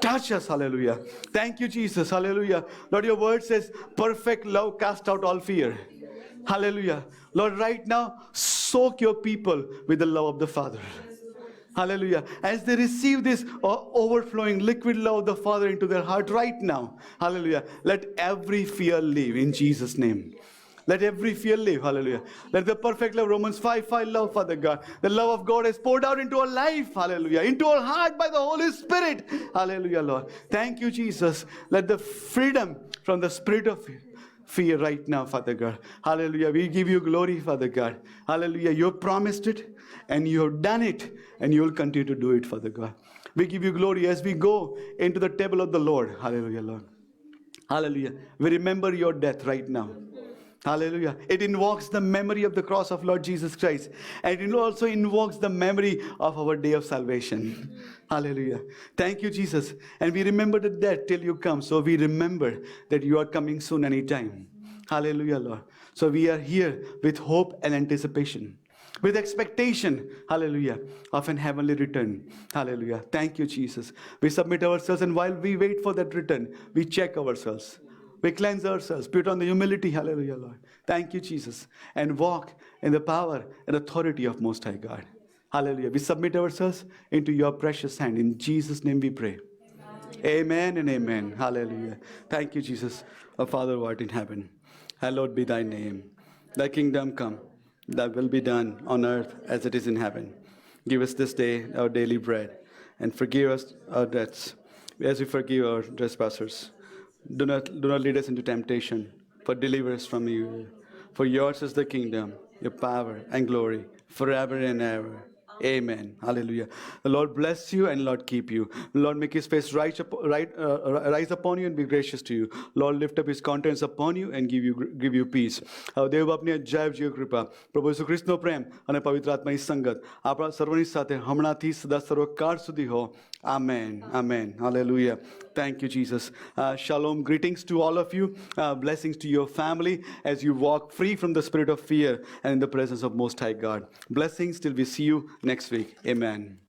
Touch us, hallelujah. Thank you, Jesus, hallelujah. Lord, your word says, perfect love cast out all fear. Hallelujah. Lord, right now, soak your people with the love of the Father. Hallelujah. As they receive this overflowing liquid love of the Father into their heart right now. Hallelujah. Let every fear leave in Jesus' name. Let every fear leave. Hallelujah. Let the perfect love, Romans 5:5 love, Father God. The love of God is poured out into our life. Hallelujah. Into our heart by the Holy Spirit. Hallelujah, Lord. Thank you, Jesus. Let the freedom from the spirit of fear right now, Father God. Hallelujah. We give you glory, Father God. Hallelujah. You have promised it and you have done it and you will continue to do it, Father God. We give you glory as we go into the table of the Lord. Hallelujah, Lord. Hallelujah. We remember your death right now. Hallelujah. It invokes the memory of the cross of Lord Jesus Christ. And it also invokes the memory of our day of salvation. Hallelujah. Thank you, Jesus. And we remember the death till you come. So we remember that you are coming soon anytime. Hallelujah, Lord. So we are here with hope and anticipation. With expectation, hallelujah, of an heavenly return. Hallelujah. Thank you, Jesus. We submit ourselves, and while we wait for that return, we check ourselves. We cleanse ourselves, put on the humility, hallelujah, Lord. Thank you, Jesus. And walk in the power and authority of Most High God. Hallelujah. We submit ourselves into your precious hand. In Jesus' name we pray. Amen and amen. Hallelujah. Thank you, Jesus. Our Father who art in heaven, hallowed be thy name. Thy kingdom come, thy will be done on earth as it is in heaven. Give us this day our daily bread, and forgive us our debts as we forgive our trespassers. Do not lead us into temptation, but deliver us from evil. For yours is the kingdom, your power and glory, forever and ever. Amen. Hallelujah. The Lord bless you and Lord keep you. Lord make his face rise upon you and be gracious to you. Lord lift up his countenance upon you and give you peace. દેવ આપની અજાયબ જીવ કૃપા, પ્રભુ ઈસુ ખ્રિસ્તનો પ્રેમ અને પવિત્ર આત્માની સંગત આપણા સર્વની સાથે હમણાંથી સદા સર્વકાળ સુધી હો. Amen. Amen. Hallelujah. Thank you, Jesus. Shalom. Greetings to all of you. Blessings to your family as you walk free from the spirit of fear and in the presence of Most High God. Blessings till we see you next week. Amen.